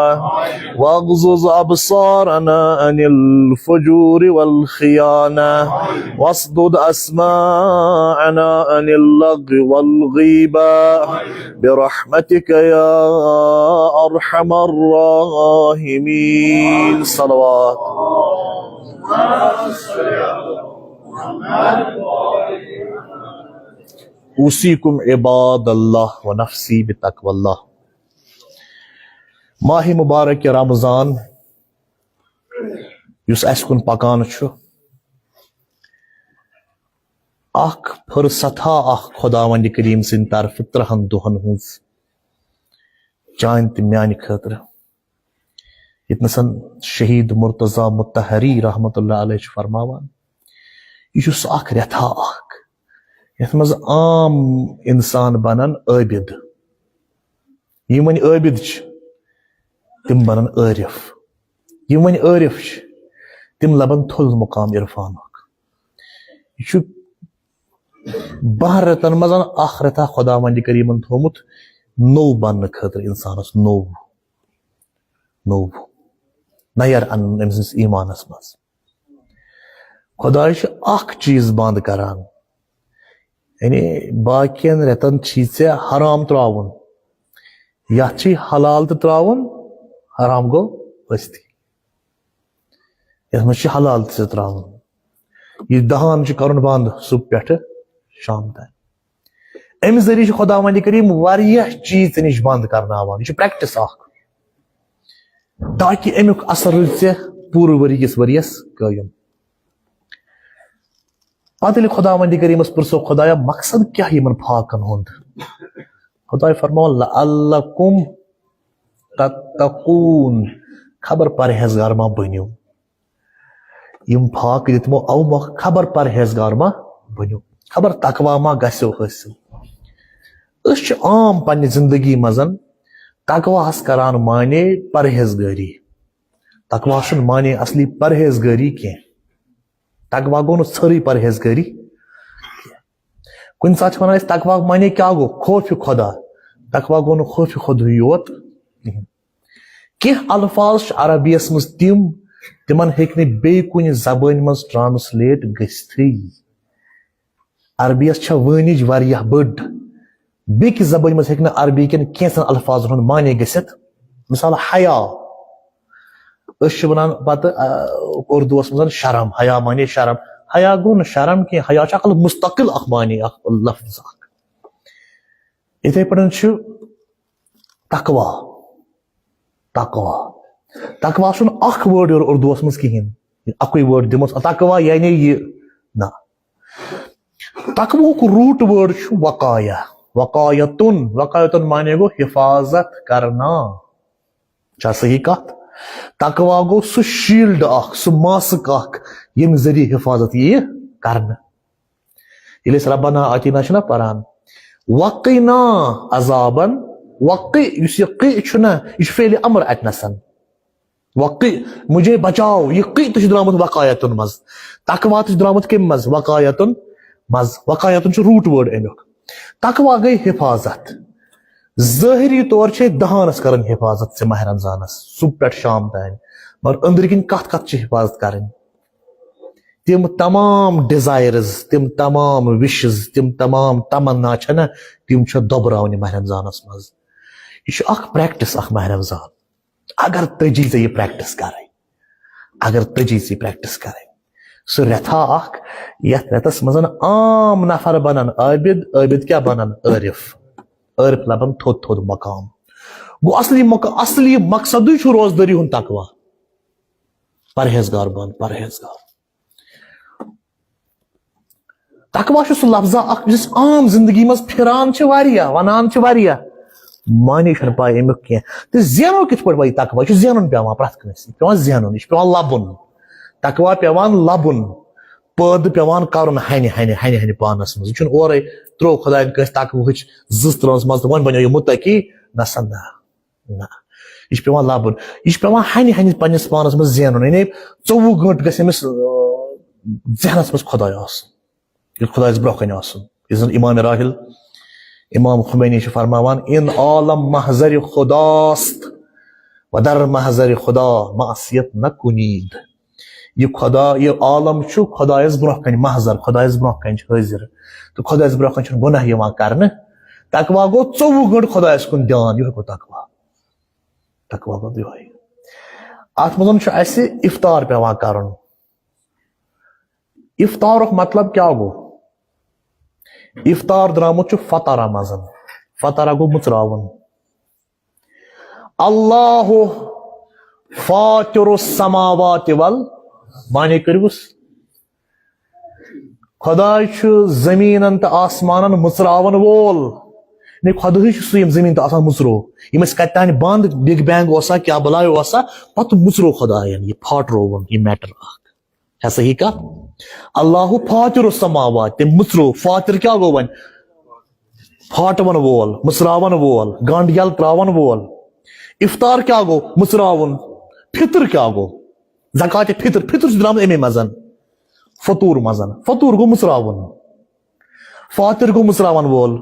واغضض أبصارنا عن الفجور والخيانة واصدد أسماعنا عن اللغو والغيبة برحمتك يا أرحم الراحمين. صلوات. اوصیکم عباد اللہ و نفسی بتقوی اللہ. ماہ مبارک رمضان یس اس کن پکان چھ اخ فرصتھا اخ خداوند کریم سند طرف 30 دہن ہز چان تہ میانہ خاطر یتنسن شہید مرتضی متحری رحمت اللہ علیہ فرماوان یہ اخ رتھا اخ یت مز عام انسان بنان عابد یم ون عابد چھ تم بنان عارف یم ون عارف چھ تم لبن تھل مقام عرفانک یہ 12 رتن مز اخ رتھا خداوند کریمن تھومت نو بن خاطر انسانس نو نیر ان امس ایمانس مز خدا اخ چیز بند کران یعنی باقین رتن چھ حرام تراون یا حلال تراون حرام گو پستی یس مجھ حلال تراون یہ دہان کرن بند صبح پہ شام تین ام ذریعہ خداوند کریم واریاہ چیز نش بند کرناوان یہ پریکٹس اخ تاکہ امیک اثر روز پور ورس قائم. پتہ ییٚلہِ خداوند کریمس پرژھو خدایا مقصد کیا یمن پھاکن ہند خدا فرمو لعلکم تتقون خبر پرہیزگار ما بنیو یم پھاک دتمو او خبر پرہیزگار ما بنیو خبر تقوا ما گژھو حٲصِل. أسۍ چھِ عام پننہِ زندگی مزن تقواہس کران مانے پرہیزگاری تقوا چھُنہٕ مانے اصلی پرہیزگاری کینٛہہ تقوا گو نہٕ ژھٔرٕے پرہیزگاری کُنہِ ساتہٕ چھِ ونان أسۍ تقوا مانے کیٛاہ گوٚو خوفِ خدا تقوا گوٚو نہٕ خوفِ خۄدہٕے یوت کِہیٖنۍ. کینٛہہ الفاظ چھِ عربیَس منٛز تِم تِمن ہیٚکہِ نہٕ بیٚیہِ کُنہِ زبٲنۍ منٛز ٹرانسلیٹ گٔژھتھٕے. عربیَس چھےٚ وٲنِج واریاہ بٔڑ بیٚکہِ زبٲنۍ منٛز ہیٚکہِ نہٕ عربی کٮ۪ن کینٛژن الفاظن ہُنٛد معنے گٔژھِتھ. مثال حیا أسۍ چھِ ونان پتہٕ اردوٗوس منٛز شرم حیا معنے شرم حیا گوٚو نہٕ شرم کینٛہہ حیا چھُ عقل مستقل اکھ معنے اکھ لفظ اکھ. یِتھے پٲٹھۍ چھُ تقوا تقوا چھُنہٕ اکھ وٲڈ یورٕ اردوٗوس منٛز کِہیٖنۍ اکُے وٲڈ دِمو تقوا یعنی یہِ نہ تقوہُک روٗٹ وٲڈ چھُ وقایا وقایتن معنے گوٚو حفاظت کرنا. چھا صحیح کتھ؟ تقوا گوٚو سُہ شیٖلڈ اکھ سُہ ماسک اکھ ییٚمہِ ذٔریعہٕ حفاظت یِیہِ کرنہٕ. ییٚلہِ أسۍ ربنا آتینا چھِنا پران وقنا عذابن وقی یُس یہِ قی چھُنہ یہِ چھُ فعلِ امر اتنسن وقی مجھے بچاو یہ قی تہِ چھُ درامُت وقایتن منٛز تقوا تہِ چھُ درامُت کمہِ منٛز وقایتن منٛز وقایتن چھُ روٗٹ وٲڈ امیُک. تقوا گٔے حفاظت ظٲہری طور چھِ دہانس کران حفاظت ماہ رمضانس صبح پٮ۪ٹھ شام تام مگر أندرٕ کِنۍ کَتھ کَتھ چھِ حفاظت کَرٕنۍ تِم تمام ڈِزایرٕز تِم تمام وِشِز تِم تمام تمنا چھَنہ تِم چھِ دۄبراونہِ ماہِ رمضانَس منٛز یہِ چھُ اکھ پرٛیکٹِس اکھ ماہِ رمضان اگر تٔجی ژےٚ یہِ پرٛیکٹِس کَرٕنۍ اگر تٔجی ژےٚ پرٛیکٹِس کَرٕنۍ سُہ رٮ۪تھا اکھ یتھ رٮ۪تس منٛز عام نفر بنن عابد عابد کیٛاہ بنن عٲرف عٲرف لبن تھوٚد تھوٚد مقام گوٚو اصلی مقصدٕے چھُ روزدٲری ہُنٛد تقوا پرہیزگار بن پرہیزگار تقوا چھُ سُہ لفظا اکھ یُس عام زندگی منٛز پھران چھِ واریاہ ونان چھِ واریاہ معنی چھنہٕ پاے امیُک کینٛہہ تہٕ زینو کِتھ پٲٹھۍ وۄنۍ تقوا یہِ چھُ زینُن پیٚوان پرٛٮ۪تھ کٲنٛسہِ یہِ چھُ پیٚوان زینُن یہِ چھُ پیٚوان لبُن تقوا پیٚوان لبُن پٲدٕ پیٚوان کرُن ہنہِ ہنہِ ہنہِ ہنہِ پانس منٛز یہِ چھُنہٕ اورے ترٛوو خۄداین کٲنٛسہِ تقوہٕچ زٕژ ترٲوٕژ منٛز تہٕ وۄنۍ بنیو یہِ مُتقی نسا نہ یہِ چھُ پیٚوان لبُن یہِ چھُ پیٚوان ہنہِ ہنہِ پننِس پانس منٛز زینُن یعنی 24 گٲنٛٹہٕ گژھِ أمِس ذہنس منٛز خۄداے آسُن ییٚلہِ خۄدایس برونٛہہ کنہِ آسُن یُس زن امام راحل امام خمینی چھُ فرماوان ان عالم محضر خداست و در محضر خدا معصیت نہ کنید یہ خدا یہ عالم چھُ خۄدایس برونٛہہ کنہِ محضر خۄدایس برونٛہہ کنہِ چھُ حٲضر تہٕ خۄدایس برونٛہہ کنہِ چھُنہٕ گۄناہ یِوان کرنہٕ تقوا گوٚو 24 گٲنٛٹہٕ خۄدایس کُن دیان یِہوے گوٚو تقوا گوٚو یِہوے اتھ منٛز چھُ اسہِ افطار پیٚوان کرُن افطارُک مطلب کیٛاہ گوٚو افطار درامُت چھُ فطرہ منٛز فطرہ گوٚو مُژراوُن اللہ فاطر السماوات ول معنی کٔرۍوُس خۄداے چھُ زٔمیٖنن تہٕ آسمانن مُژراون وول خۄدہٕے چھُ سُہ یِم زٔمیٖن تہٕ آسمان مُژروو یِم ٲسۍ کتہِ تانۍ بنٛد بِگ بینگ اوسا کیٛاہ بلاے اوسا پتہٕ مُژروو خۄداین یہِ پھاٹرووُن یہِ میٹر اکھ چھا صحیح کتھ اللہ فاطر السماوات تٔمۍ مُژروو فاطر کیٛاہ گوٚو وۄنۍ پھاٹون وول مُژراون وول گنڈ یلہٕ تراون وول افطار کیٛاہ گوٚو مُژراوُن فطر کیٛاہ گوٚو زکاتِ فطر فطر چھُ درامُت امی منٛز فطوٗر منٛز فطوٗر گوٚو مُژراوُن فاطر گوٚو مُژراون وول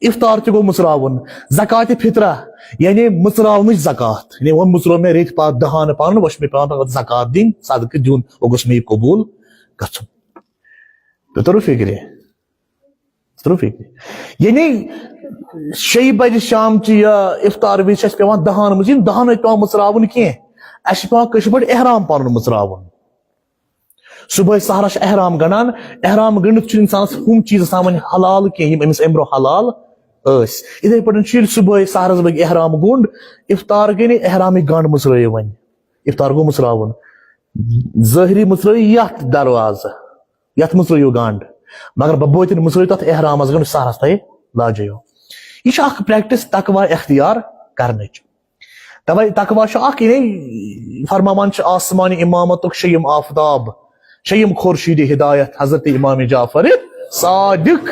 افطار تہِ گوٚو مُژراوُن زکاتِ فطرہ یعنی مُژراونٕچ زکات یعنی وۄنۍ مُژروو مےٚ ریٚتۍ پتہٕ 10 پنُن وۄنۍ چھُ مےٚ پیٚوان زکات دِنۍ صدقہٕ دیُن وۄنۍ گوٚژھ مےٚ یہِ قبوٗل گژھُن تہٕ توٚرُو فِکرِ یعنی 6 بجہِ شامچہِ یا افطار وِزِ چھِ اسہِ پیٚوان 10 منٛز یِم 10 ٲسۍ پیٚوان مُژراوُن کینٛہہ اسہِ چھُ پیٚوان کٲشِر پٲٹھۍ احرام پنُن مُژراوُن صبحٲے سحرس چھِ احرام گنڈان احرام گٔنڈِتھ چھُ انسانس ہُم چیٖز آسان وۄنۍ حلال کینٛہہ یِم أمِس امہِ برونٛہہ حلال ٲسۍ یِتھے پٲٹھۍ چھُ ییٚلہِ صبحٲے سحرس بٲگۍ احرام گوٚنڈ افطار گٔے نہٕ احرامٕکۍ گنڈ مُژرٲیِو وۄنۍ افطار گوٚو مُژراوُن ظٲہری مُژرٲیِو یتھ دروازٕ یتھ مُژرٲیِو گنڈ مگر ببٲطِن مُژرٲیِو تتھ احرامس گنڈ سحرس تۄہہِ لاجٲیِو یہِ چھِ اکھ پریکٹِس تقوا اختیار کرنٕچ توے تقوا چھُ اکھ یعنی فرماوان چھِ آسمانہِ امامتُک شیٚیِم آفتاب شیٚیِم خورشیٖدِ ہدایت حضرت امام جعفر صادق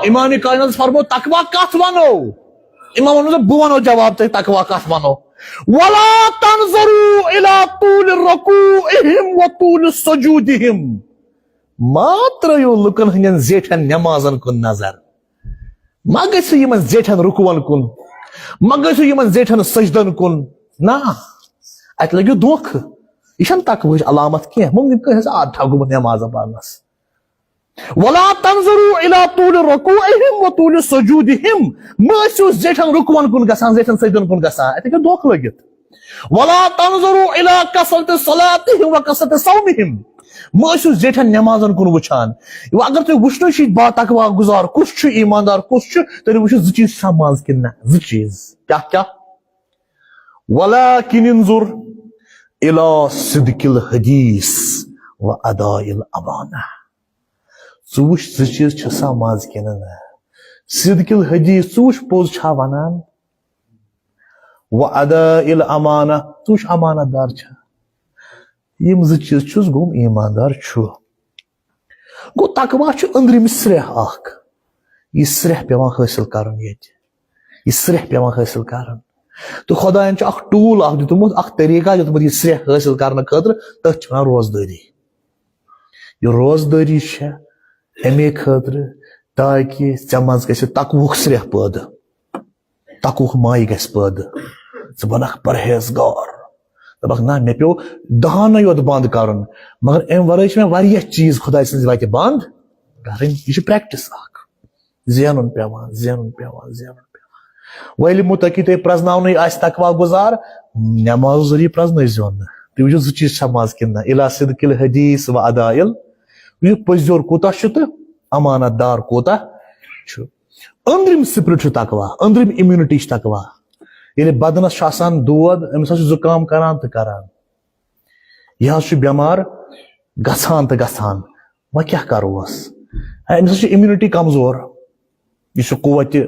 امام کائنات فرمو تقوا کتھ ونو امام ونو بہٕ ونو جواب تۄہہِ تقوا کتھ ونو ولا تنظروا الى طول ركوعهم وطول سجودهم ما ترٲیِو لُکن ہٕنٛدٮ۪ن زیٹھٮ۪ن نٮ۪مازن کُن نظر ما گٔژھِو یِمن زیٹھٮ۪ن رُکوٗون کُن ما گٔژھِو یِمن زیٹھٮ۪ن سجدن کُن نہ اتہِ لٔگِو دھوکہٕ یہِ چھنہٕ تقوہٕچ علامت کینٛہہ ممکن کٲنٛسہِ عادتھا گوٚمُت نٮ۪مازا پرنس ولا تنظروا الى طول ركوعهم وطول سجودهم ما ٲسِو زیٹھٮ۪ن رُکوٗون کُن گژھان زیٹھٮ۪ن سجدن کُن گژھان اتہِ ہیٚکہِ دھوکہٕ لٔگِتھ ولا تنظروا الى كثرة صلاتهم وكثرة صومهم ما ٲسِو زیٹھٮ۪ن نٮ۪مازن کُن وٕچھان وۄنۍ اگر تُہۍ وٕچھنٕے چھِ با تقوا گُزار کُس چھُ ایماندار کُس چھُ تیٚلہِ وٕچھِو 2 چیٖز چھِ منٛز کِنہٕ نہ 2 چیٖز کیٛاہ ولكن انظر الى صدق الحدیث واداء الامانہ ژٕ وٕچھ 2 چیٖز چھِسا منٛز کِنہٕ نہ صدق الحدیث ژٕ وٕچھ پوٚز چھا ونان واداء الامانہ ژٕ وٕچھ امانت دار چھا یِم 2 چیٖز چھُس گوٚم ایماندار چھُ گوٚو تقوا چھُ أنٛدرِمہِ سرٛیٚح اکھ یہِ سرٛیٚح پیٚوان حٲصِل کرُن ییٚتہِ یہِ سرٛیٚح پیٚوان حٲصِل کرُن تہٕ خۄداین چھُ اکھ ٹوٗل اکھ دیُتمُت اکھ طریٖقہ دیُتمُت یہِ سرٛیٚح حٲصِل کرنہٕ خٲطرٕ تٔتھۍ چھِ ونان روزدٲری یہِ روزدٲری چھےٚ امے خٲطرٕ تاکہِ ژےٚ منٛز گژھِ تقوہُک سرٛیٚح پٲدٕ تقوک مائی گژھِ پٲدٕ ژٕ بنکھ پرہیزگار دپکھ نہ مےٚ پیوٚو 10 یوت بنٛد کرُن مگر امہِ ورٲے چھِ مےٚ واریاہ چیٖز خۄداے سٕنٛزِ وتہِ بنٛد کرٕنۍ یہِ چھِ پریکٹس اکھ زینُن پیوان ویلہِ مُتقی تۄہہِ پرزناونٕے آسہِ تقوا گُزار نٮ۪مازو ذٔریعہٕ پرزنٲیزیون نہٕ تُہۍ وٕچھِو 2 چیٖز چھِ منٛز کِنہٕ نہ الا صدق الحدیث و ادائل یہِ پٔزیور کوٗتاہ چھُ تہٕ امانت دار کوٗتاہ چھُ أنٛدرِم سپرٹ چھُ تقوا أنٛدرِم اِمیوٗنٹی چھِ تقوا ییٚلہِ بدنس چھُ آسان دود أمِس حظ چھُ زُکام کران تہٕ کران یہِ حظ چھُ بٮ۪مار گژھان تہٕ گژھان وۄنۍ کیٛاہ کروس أمِس حظ چھِ اِمیوٗنٹی کمزور یہِ چھُ قوتِ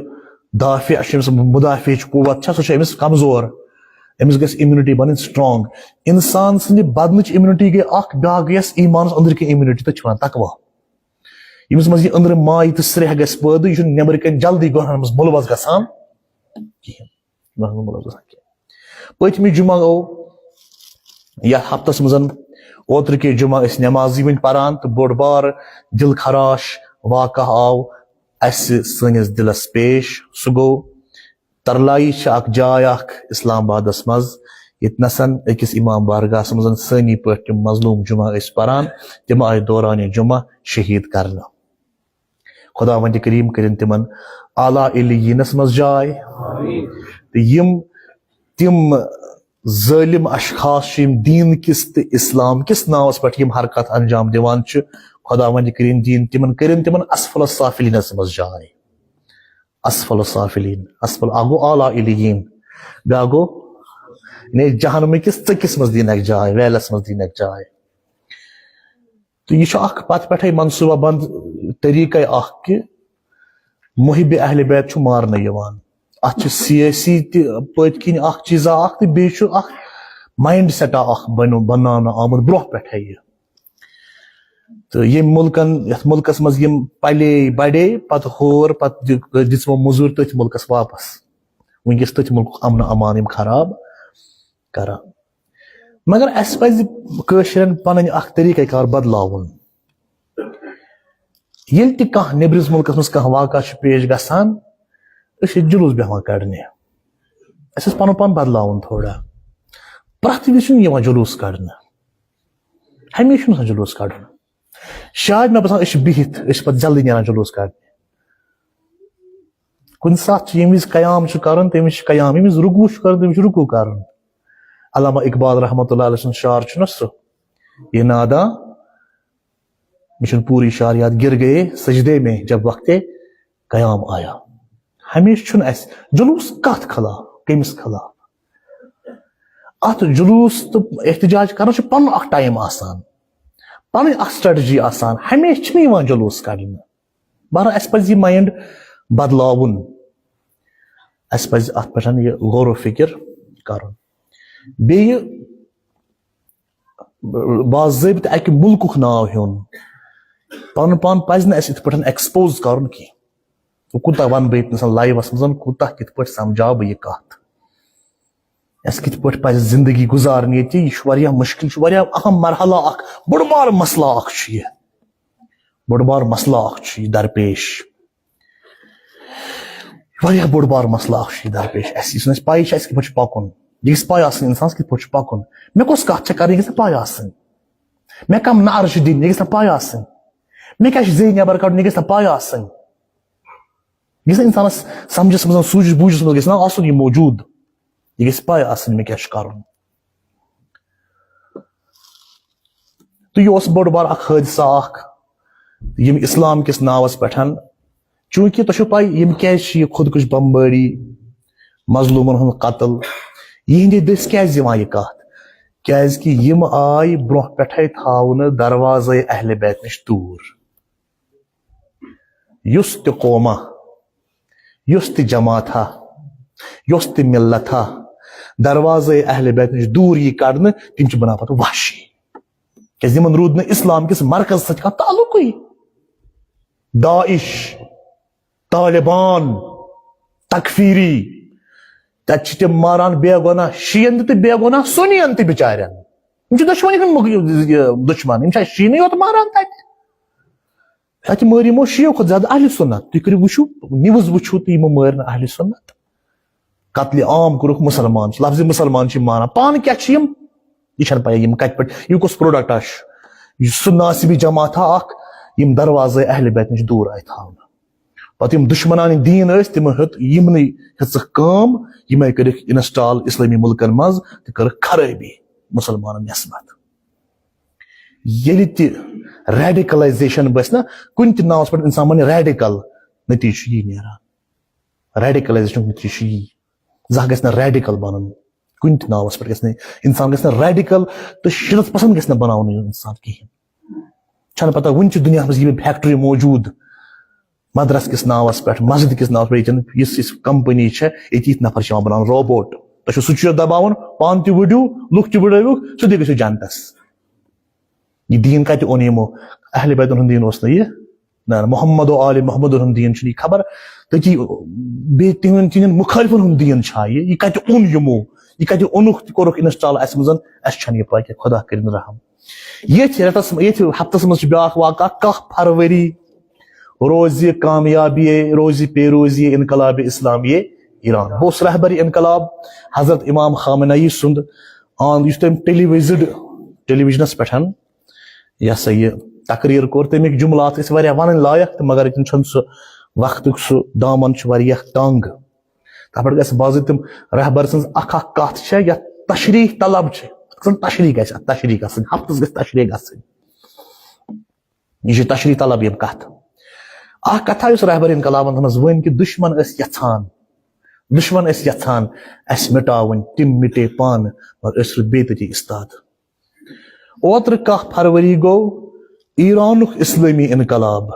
دافع چھُ أمِس مُدافعٕچ قوت چھےٚ سۄ چھِ أمِس کمزور أمِس گژھِ اِمیوٗنٹی بنٕنۍ سٹرانگ انسان سٕنٛدِ بدنٕچ اِمیوٗنٹی گٔے اکھ بیاکھ گٔیس ایٖمانس أنٛدرۍ کِنۍ اِمیوٗنٹی تتھ چھِ ونان تقوا ییٚمِس منٛز یہِ أنٛدرٕ ماے تہٕ سرٛیٚح گژھِ پٲدٕ یہِ چھُنہٕ نٮ۪برٕ کَنۍ جلدی گۄنہن منٛز مُلوث گژھان کینٛہہ پٔتمہِ جمعہ گوٚو یتھ ہفتس منٛز اوترٕ کے جمعہ ٲسۍ نٮ۪مازٕے وٕنۍ پران تہٕ بوٚڑ بارٕ دل خراش واقعہ آو اسہِ سٲنِس دلس پیش سُہ گوٚو ترلائی چھِ اکھ جاے اکھ اسلام آبادس منٛز ییٚتنسن أکِس امام بارگاہس منٛز سٲنی پٲٹھۍ تِم مظلوم جمعہ ٲسۍ پران تِم آیہِ دورانہِ جمعہ شہیٖد کرنہٕ خدا وند کریم کٔرِنۍ تِمن اعلیٰ علیٖنس منٛز جاے تہٕ یِم تِم ظٲلم اشخاص چھِ یِم دیٖن کِس تہٕ اسلام کِس ناوس پٮ۪ٹھ یِم حرکت انجام دِوان چھِ خدا وند کریم دیٖن تِمن کٔرِنۍ تِمن اسفل السافلینس منٛز جاے اسفل السافلین اسفل اکھ گوٚو اعلیٰ علیٖن بیاکھ گوٚو جہنمٕکِس ژٔکِس منٛز دِنکھ جاے ویلس منٛز دِنکھ جاے تہٕ یہِ چھُ اکھ پتہٕ پٮ۪ٹھے منصوٗبہ بنٛد طریٖقے اکھ کہِ محبِ اہلِ بیت چھُ مارنہٕ یِوان اتھ چھِ سیٲسی تہِ پٔتۍ کِنۍ اکھ چیٖزا اکھ تہٕ بیٚیہِ چھُ اکھ مایِنڈ سیٹا اکھ بناونہٕ آمُت برونٛہہ پٮ۪ٹھے یہِ تہٕ ییٚمہِ مُلکن یتھ مُلکس منٛز یِم پلے بڑے پتہٕ ہور پتہٕ دِژ یِمو موٚزوٗرۍ تٔتھۍ مُلکس واپس وٕنکیٚس تٔتھۍ مُلکُک امنہٕ امان یِم خراب کران مگر اسہِ پزِ کٲشرٮ۪ن پنٕنۍ اکھ طریٖقے کار بدلاوُن ییٚلہِ تہِ کانٛہہ نیٚبرِس مُلکس منٛز کانٛہہ واقعہ چھُ پیش گژھان أسۍ چھِ جلوٗس بیٚہوان کڑنہِ اسہِ اوس پنُن پان بدلاوُن تھوڑا پرٛٮ۪تھ وِزِ چھُنہٕ یِوان جلوٗس کڑنہٕ ہمیشہِ چھُنہٕ آسان جلوٗس کڑُن شاید مےٚ باسان أسۍ چھِ بِہِتھ أسۍ چھِ پتہٕ جلدی نیران جلوٗس کڑنہِ کُنہِ ساتہٕ چھُ ییٚمہِ وِزِ قیام چھُ کرُن تمہِ وِزِ چھُ قیام ییٚمہِ وِزِ رُکوٗع چھُ کرُن تمہِ وِزِ چھُ رُکوٗع کرُن علامہ اقبال رحمتہ اللہ علیہ سُنٛد شعر چھُنہ سُہ یہ ناداں مےٚ چھُنہٕ پوٗرٕ شعر یاد گر گئے سجدے میں جب وقتے قیام آیا ہمیشہِ چھُنہٕ اسہِ جلوٗس کتھ خلاف کٔمِس خلاف اتھ جلوٗس تہٕ احتجاج کرنس چھُ پنُن اکھ ٹایم آسان پنٕنۍ اکھ سٹریٹجی آسان ہمیشہِ چھِنہٕ یِوان جلوٗس کڑنہٕ بہرحال اسہِ پزِ یہِ مایِنڈ بدلاوُن اسہِ پزِ اتھ پٮ۪ٹھ یہِ غور و فِکر کرُن بیٚیہِ باضٲبطہٕ اکہِ مُلکُک ناو ہیوٚن پنُن پان پزِ نہٕ اسہِ یِتھ پٲٹھۍ ایکسپوز کرُن کینٛہہ کوٗتاہ ونہٕ بہٕ ییٚتنس لایوس منٛز کوٗتاہ کِتھ پٲٹھۍ سمجاو بہٕ یہِ کتھ اسہِ کِتھ پٲٹھۍ پزِ زندگی گُزارٕنۍ ییٚتہِ یہِ چھُ واریاہ مُشکِل چھُ واریاہ اہم مرحلہ اکھ بوٚڑ بارٕ مسلہٕ اکھ چھُ یہِ بوٚڑ بارٕ مسلہٕ اکھ چھُ یہِ درپیش واریاہ بوٚڑ بارٕ مسلہٕ اکھ چھُ یہِ درپیش اسہِ یُس نہٕ اسہِ پاے چھِ اسہِ کِتھ پٲٹھۍ چھُ پکُن یہِ گژھِ پاے آسٕنۍ انسانس کِتھ پٲٹھۍ چھُ پکُن مےٚ کۄس کتھ چھےٚ کرٕنۍ یہِ گژھِ نہٕ پاے آسٕنۍ مےٚ کم نعرٕ چھِ دِنۍ یہِ گژھِ نہٕ پاے آسٕنۍ مےٚ کیٛاہ چھُ زیٚیہِ نٮ۪بر کڑُن یہِ گژھِ نہٕ پاے آسٕنۍ یہِ گژھِ نہٕ انسانس سمجھس منٛز سوٗنٛچِس بوٗجِس منٛز گژھِ نہ آسُن یہِ موجوٗد یہِ گژھِ پاے آسٕنۍ مےٚ کیٛاہ چھُ کرُن تہٕ یہِ اوس بوٚڑ بارٕ اکھ حٲدثہ اکھ یِم اسلام کِس ناوس پٮ۪ٹھ چوٗنٛکہِ تۄہہِ چھو پاے یِم کیازِ چھِ یہِ خودکش بمبٲری مظلوٗمن ہُنٛد قتل یِہنٛدِ دٔسۍ کیازِ یِوان یہِ کتھ کیازِ کہِ یِم آیہِ برونٛہہ پٮ۪ٹھے تھاونہٕ دروازے اہلِ بیت نِش دوٗر یُس تہِ قوما یُس تہِ جماعتھا یۄس تہِ مِلتھا دروازے اہلِ بیت نِش دوٗر یی کڑنہٕ تِم چھِ بنان پتہٕ وحشی کیازِ یِمن روٗد نہٕ اسلام کِس مرکز سۭتۍ کانٛہہ تعلقٕے داعش طالبان تکفیری تتہِ چھِ تِم ماران بے گۄناہ شِین تہِ تہٕ بے گۄناہ سُنین تہِ بِچارٮ۪ن یِم چھِ دۄشوٕنی ہٕنٛدۍ دُشمن یِم چھا شیٖنٕے یوت ماران تتہِ مٲرۍ یِمو شیو کھۄتہٕ زیادٕ اہلِ سُنت تُہۍ کٔرِو وٕچھِو نِوٕز وٕچھِو تہٕ یِمو مٲرۍ نہٕ اہلِ سُنت قتل عام کورُکھ مسلمان لفظ مسلمان چھ مانا پان کیا چھ یم یہ چھن پایا یم کت پٹ یہ کس پروڈکٹ یہ سہ ناصبی جماعت اخ یم دروازے اہل بیت نش دور آئی تھاؤن پتہ یم دشمنان دین ٲسۍ تمو ہیوٚت یمنٕے ہیژٕکھ کٲم یمے کٔرِکھ انسٹال اسلامی ملکن منٛز تہٕ کٔرٕکھ خرٲبی مسلمانن نسبت ییٚلہِ تہِ ریڈیکلائزیشن بس نا کُنہِ تہِ ناوس پٮ۪ٹھ انسان ونہِ ریڈیکل نتیجہ چھُ یی نیران ریڈیکلائزیشن نتیجہ چھُ یی زانٛہہ گژھِ نہٕ ریڈیکل بنُن کُنہِ تہِ ناوس پٮ۪ٹھ گژھِ نہٕ انسان گژھِ نہٕ ریڈیکل تہٕ شدت پسند گژھِ نہٕ بناوُن انسان کہیٖنۍ چھنہٕ پتہ وُنہِ چھِ دُنیاہس منٛز یہِ فیکٹری موجوٗد مدرس کس ناوس پٮ۪ٹھ مسجد کس ناوس پٮ۪ٹھ ییٚتٮ۪ن یُس کمپنی چھےٚ ییٚتہِ یِتھ نفر چھِ یِوان بناونہٕ روبوٹ تۄہہِ چھُو سُچ دباوُن پانہٕ تہِ وٕڈِو لُکھ تہِ وٕڈٲوُکھ سیوٚدُے گٔژھِو جنتس یہ دین کتہِ اوٚن یِمو اہل بیتن ہُنٛد دین اوس نہٕ یہِ نہ محمد و آل محمد ہُنٛد دین چھُنہٕ یہِ خبر تٔتی بیٚیہِ تِہنٛدٮ۪ن مُخٲلفن ہُنٛد دین چھا یہِ کتہِ اوٚن یِمو یہ کتہِ اوٚنُکھ تہِ کوٚرُکھ انسٹال اسہِ منٛز اسہِ چھنہٕ یہِ پاے کینٛہہ خدا کٔرِنۍ رحم ییٚتھۍ رٮ۪تس ییٚتھۍ ہفتس منٛز چھُ بیاکھ واقعہ 10 فروری روزِ کامیابی روزِ پیروزی انقلاب اسلامی ایران بہٕ اوسُس رہبری انقلاب حضرت امام خامنئی سُنٛد یُس تٔمۍ ٹیلی ویژنس پٮ۪ٹھ یہ ہسا یہ تقریر کوٚر تمیُک جملات ٲسۍ واریاہ ونٕنۍ لایق تہٕ مگر وٕنکٮ۪ن چھُنہٕ سُہ وقتُک سُہ دامن چھُ واریاہ تنگ تتھ پٮ۪ٹھ گژھِ باضٲبطہٕ رہبر سٕنٛز اکھ کتھ چھےٚ یتھ تشریح طلب چھِ تشریح گژھِ اتھ تشریح گژھٕنۍ ہفتس گژھِ تشریح گژھٕنۍ یہ چھِ تشریح طلب یم کتھ اکھ کتھا یُس رہبر انقلابن منٛز ؤنۍ کہِ دشمن ٲسۍ یژھان اسہِ مٹاوٕنۍ تِم مٹے پانہٕ مگر أسۍ روٗدۍ بیٚیہِ تٔتی استاد اوترٕ 10 فروری گوٚو ایرانُک اسلٲمی انقلاب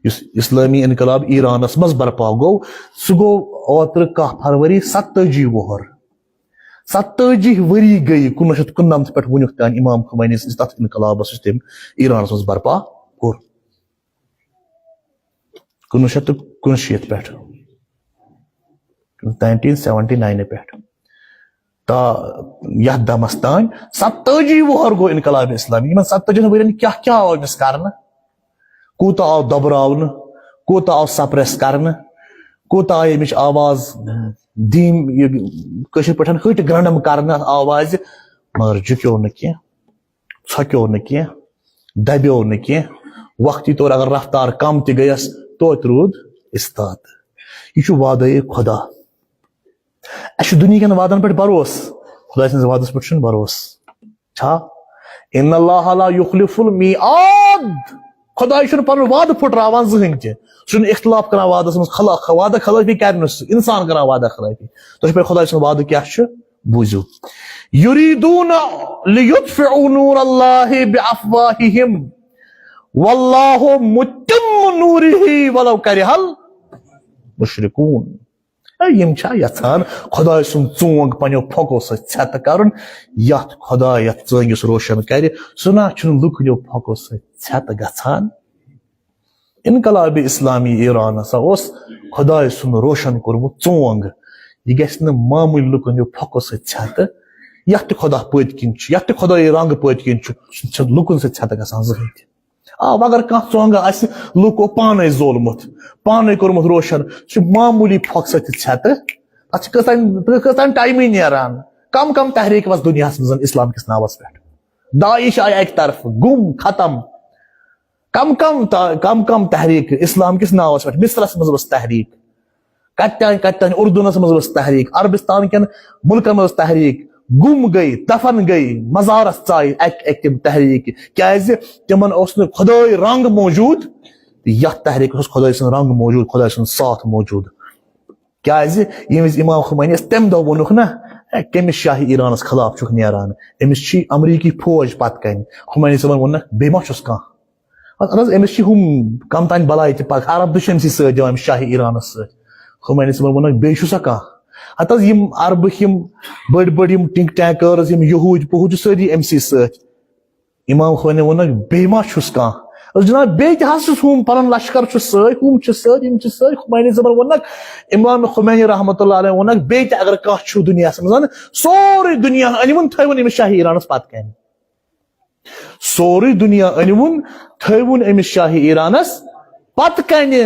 یُس اسلٲمی انقلاب ایرانس منٛز برپا گوٚو سُہ گوٚو اوترٕ 10 فروری 47 وُہر 47 ؤری گٔیہِ 1999 پٮ۪ٹھ وُنیُک تام امام خمینی سٕنٛدِس تتھ انقلابس یُس تٔمۍ ایرانس منٛز برپا کوٚر 1969 پٮ۪ٹھ 1979 پٮ۪ٹھ تا یتھ دمس تام 47 وُہر گوٚو انقلاب اسلامی یمن 47 ؤرین کیاہ کیاہ آو أمِس کرنہٕ کوٗتاہ آو دبراونہٕ کوٗتاہ آو سپریس کرنہٕ کوٗتاہ آیہِ امِچ آواز دھیٖم کٲشِر پٲٹھۍ ہٕٹۍ گرنڈم کرنہٕ اتھ آوازِ مگر جُکیو نہٕ کینٛہہ ژھۄکیو نہٕ کینٛہہ دبیو نہٕ کینٛہہ وقتی طور اگر رفتار کم تہِ گٔیس توتہِ روٗد استاد یہ چھُ وعدے خدا اسہِ چھُ دُنہیٖکٮ۪ن وعدن پٮ۪ٹھ بروسہٕ خدا سٕنٛدِس وعدس پٮ۪ٹھ چھُنہٕ بروسہٕ چھا ان اللہ لا یخلف المیعاد خدا چھُنہٕ پنُن وعدٕ پھُٹراوان زٕہٕنۍ تہِ سُہ چھُنہٕ اختلاف کران وعدس منٛز وعدٕ خلٲفی کرِ نہٕ سُہ انسان کران وعدٕ خلٲفی تۄہہِ پاے خدا سُنٛد وعدٕ کیاہ چھُ بوٗزِو یُریٖدوٗنَ لیُطفِئوٗ نوٗر اللہ بِافواہِہِم واللہ مُتِمُّ نوٗرِہِ وَلَوْ کَرِہَ الْمُشْرِکوٗن یم چھا یژھان خدا سُنٛد ژونگ پننیو پھۄکو سۭتۍ ژھٮ۪تہٕ کرُن یتھ خدا یتھ ژٲنگِس روشن کرِ سُہ نہ چھُنہٕ لُکہٕ پھۄکو سۭتۍ ژھٮ۪تہٕ گژھان انقلاب اسلامی ایران ہسا اوس خدا سُنٛد روشن کوٚرمُت ژونگ یہ گژھِ نہٕ معموٗلی لُکن پھۄکو سۭتۍ ژھٮ۪تہٕ یتھ تہِ خدا پٔتۍ کِنۍ چھُ یتھ تہِ خدٲیی رنٛگ پٔتۍ کِنۍ چھُ سُہ چھُنہٕ لُکن سۭتۍ ژھٮ۪تہٕ گژھان زٕہٕنۍ تہِ اگر کانٛہہ ژونگا آسہِ لُکو پانے زولمُت پانے کوٚرمُت روشن سُہ چھُ معموٗلی پھۄکھ سۭتۍ ژھٮ۪تہٕ اتھ چھِ کۭژاہ ٹایمٕے نیران کم کم تحریٖک ؤژھ دُنیاہس منٛز اسلام کِس ناوس پٮ۪ٹھ داعش آیہِ اکہِ طرفہٕ گُم ختم کم کم تحریٖک اسلام کِس ناوس پٮ۪ٹھ مصرس منٛز ؤژھ تحریٖک کتہِ تانۍ اردنس منٛز ؤژھ تحریٖک عربستان کٮ۪ن مُلکن منٛز ؤژھ تحریٖک گُم گٔے دفن گٔے مزارس ژایہِ اکہِ تِم تحریٖکہِ کیازِ تِمن اوس نہٕ خدٲے رنٛگ موجوٗد یتھ تحریٖکس اوس خدٲے سُنٛد رنٛگ موجوٗد خداے سُنٛد ساتھ موجوٗد کیازِ ییٚمہِ وِزِ امام خمینی تمہِ دۄہ ووٚنُکھ نا کٔمِس شاہی ایرانس خلاف چھُکھ نیران أمِس چھِ امریکی فوج پتہٕ کنہِ خمینی صٲبن ووٚنُکھ بیٚیہِ ما چھُس کانٛہہ اَدٕ حظ أمِس چھِ ہُم کم تانۍ بلاے تہِ پتہٕ عرب تہِ چھِ أمسٕے سۭتۍ دِوان أمِس شاہی ایرانس سۭتۍ خمینی صٲبن ووٚنُکھ بیٚیہِ چھُسا کانٛہہ ہتہٕ حظ یم عربٕکۍ یم بٔڑۍ بٔڑۍ یم ٹِنک ٹینکٲرٕز یم یہوٗدۍ پہوٗدۍ چھِ سٲری أمسٕے سۭتۍ امام خمینی ووٚنُکھ بیٚیہِ ما چھُس کانٛہہ جناب بیٚیہِ تہِ حظ چھُس ہُم پنُن لشکر چھُ سۭتۍ ہُم چھِ سۭتۍ یِم چھِ سۭتۍ خمینی صٲبن ووٚنُکھ امام خمینی رحمتہ اللہ علیہ ووٚنُکھ بیٚیہِ تہِ اگر کانٛہہ چھُ دُنیاہس منٛز سورُے دُنیا أنۍوُن تھٲیوُن أمِس شاہی ایرانس پتہٕ کنہِ سورُے دُنیا أنۍوُن تھٲیوُن أمِس شاہی ایرانس پتہٕ کنہِ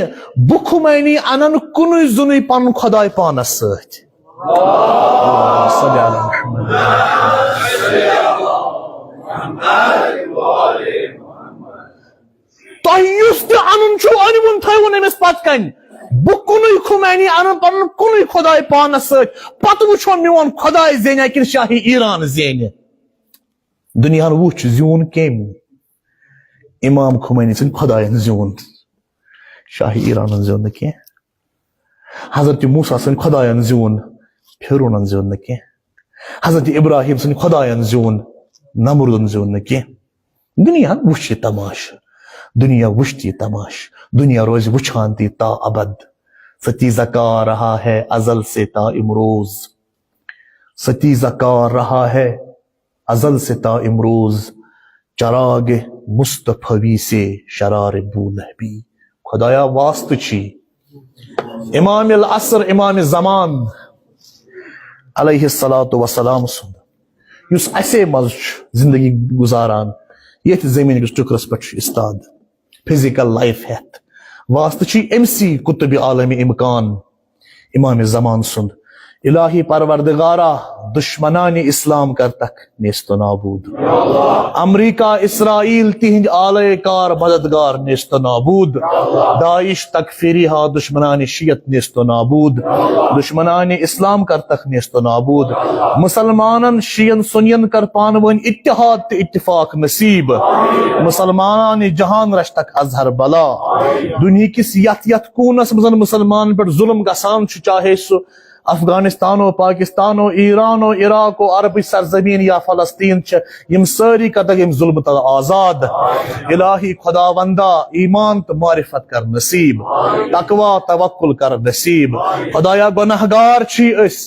بہٕ خمینی انن کُنُے زوٚنُے پنُن خداے پانس سۭتۍ صل على محمد. تہیس تہ ان ان تھون امس پت کن بہ کن خمینی ان پن کن خدائے پانس ست پتہ وچھو میون خدائے زینیا کن شاہی ایران زینہ. دنیا وچ زیون کم امام خمینی سن خدائن زیون شاہی ایران زیون کی حضرت موسیٰ سن خدائن زیون پھرون زیون کی حضرت ابراہیم سن خدائن زیون نمرودن زیون کی. دنیا وچ تماش دنیا وچتی تماش دنیا روز وچھانتی تا ابد ستیزہ کار رہا ہے ازل سے تا امروز ستیزہ کار رہا ہے ازل سے تا امروز چراغ مصطفی سے شرار بو نبی. خدایا واسط چھی امام العصر امام زمان علیہ الصلاۃ والسلام سن یس اسے مز زندگی گزاران یت زمین کس ٹکرس پہ استاد فزیکل لائف ہیتھ واسطہ چھی امسی کتب عالم امکان امام زمان سند الہی پروردگارہ دشمنان اسلام کر تک نیست و نابود. امریکہ اسرائیل تہند آلے کار مددگار نیست و نابود. داعش تکفیری ہا دشمنان شیعت نیست و نابود. دشمنان اسلام کر تک نیست و نابود. مسلمانن شیعن سنین کر پانون اتحاد تے اتفاق نصیب. مسلمانان جہان رش تک اظہر بلا. دنیا کس یت کونس مزن مسلمان پر ظلم گسان چاہے سو افغانستان و پاکستان و ایران و عراق و عربی سرزمین یا فلسطین یم ساری قدر یم ظلم تا آزاد. الہی خداوندہ ایمان تو معرفت کر نصیب تقوی توکل کر نصیب. خدایا گناہگار چھی اس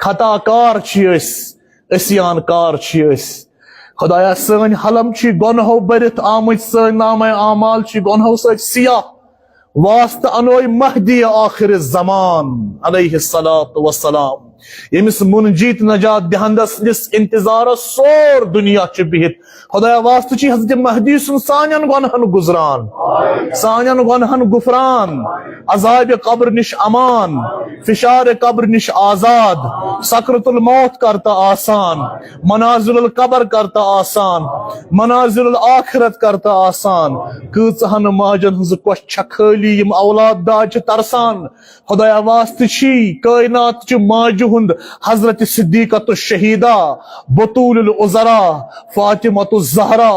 خطا کار چھی اس اسیان کار چھی اس. خدایا سن حلم چھی گنہو برت آمد سن نام اعمال چھی گنہو سچ سیاہ واسطہ انوئی مہدی آخر الزمان علیہ الصلاۃ والسلام یمس منجیت نجات دہندس نس انتظار سور دنیا چھ بہت. خدایا واسطہ چھ حضرت مہدی سن سانین گنہن گزران سانین گنہن غفران عذاب قبر نش امان فشار قبر نش آزاد سکرت الموت کرتا آسان منازل القبر کرتا آسان منازل الاخرت کرتا آسان. کۭژہن ماجن ہنز کوش چھکھلی یم اولاد داج ترسان. خدایا واسطہ چھی کائنات چھ ماجہ ہند حضرت صدیقۃ الشہیدہ بطول العذراء فاطمۃ الزہرا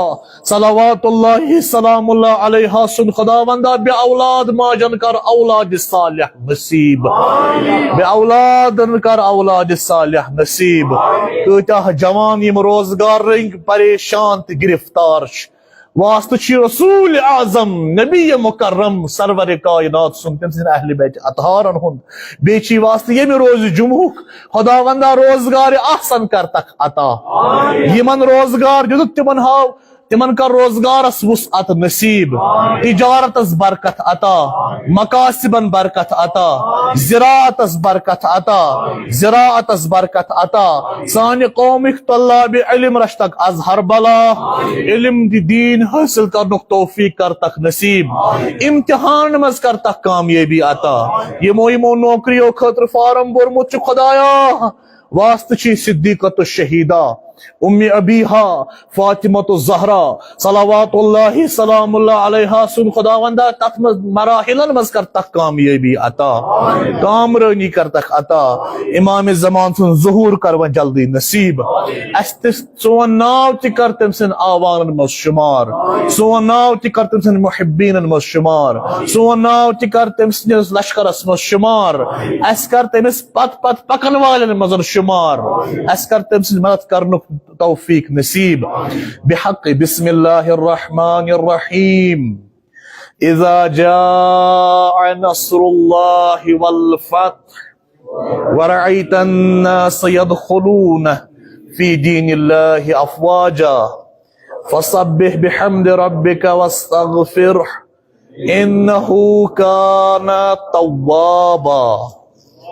صلوات اللہ سلام اللہ علیہا سن خداوندہ بے اولاد ماجن کر اولاد صالح نصیب بے اولاد کر اولاد صالح نصیب. کۭتیاہ جوان یم روزگار رنگ پریشان تہ گرفتار واسطہ چھ رسول اعظم نبی مکرم سرور کائنات سن تم سن اہل بیت اطہارن ہند بی چھ واسطہ یم روز جمعہ خداوندہ روزگار احسن کر تک عطا. یمن روزگار دیت تمن ہاو تمن کر روزگارس وسعت نصیب تجارتس برکت عطا مقاصبن برکت عطا زراعتس برکت عطا زراعتس برکت عطا. سانہ قومک طلاب علم رش تک اظہر بلا علم دی دین حاصل کرنک توفیق کر تک نصیب امتحان مز کر تک کامیابی عطا. یمو نوکریو خاطر فارم بورمت چھ خدایا واسطہ چھ صدیقۃ الشہیدہ ام ابیہا فاطمۃ الزہرا صلوات اللہ سلام اللہ علیہا سن خداوندہ تت مراحلن مز کر تک کامیابی عطا کامرانی کر تک عطا. امام زمان سن ظہور کر و جلدی نصیب. اس سون ناو تہ کر تم سن آوانن مز شمار سون ناو تہ کر تم سن محبینن مز شمار سون ناو تہ کر تم سن لشکرس مز شمار اس کر تمس پت پکن والن مز شمار اس کر تم سن مدد کرنک توفیق نصیب. بحق بسم اللہ الرحمن الرحیم اذا جاء نصر اللہ والفتح ورأيت الناس يدخلون في دين الله أفواجا فسبح بحمد ربك واستغفره إنه كان توابا.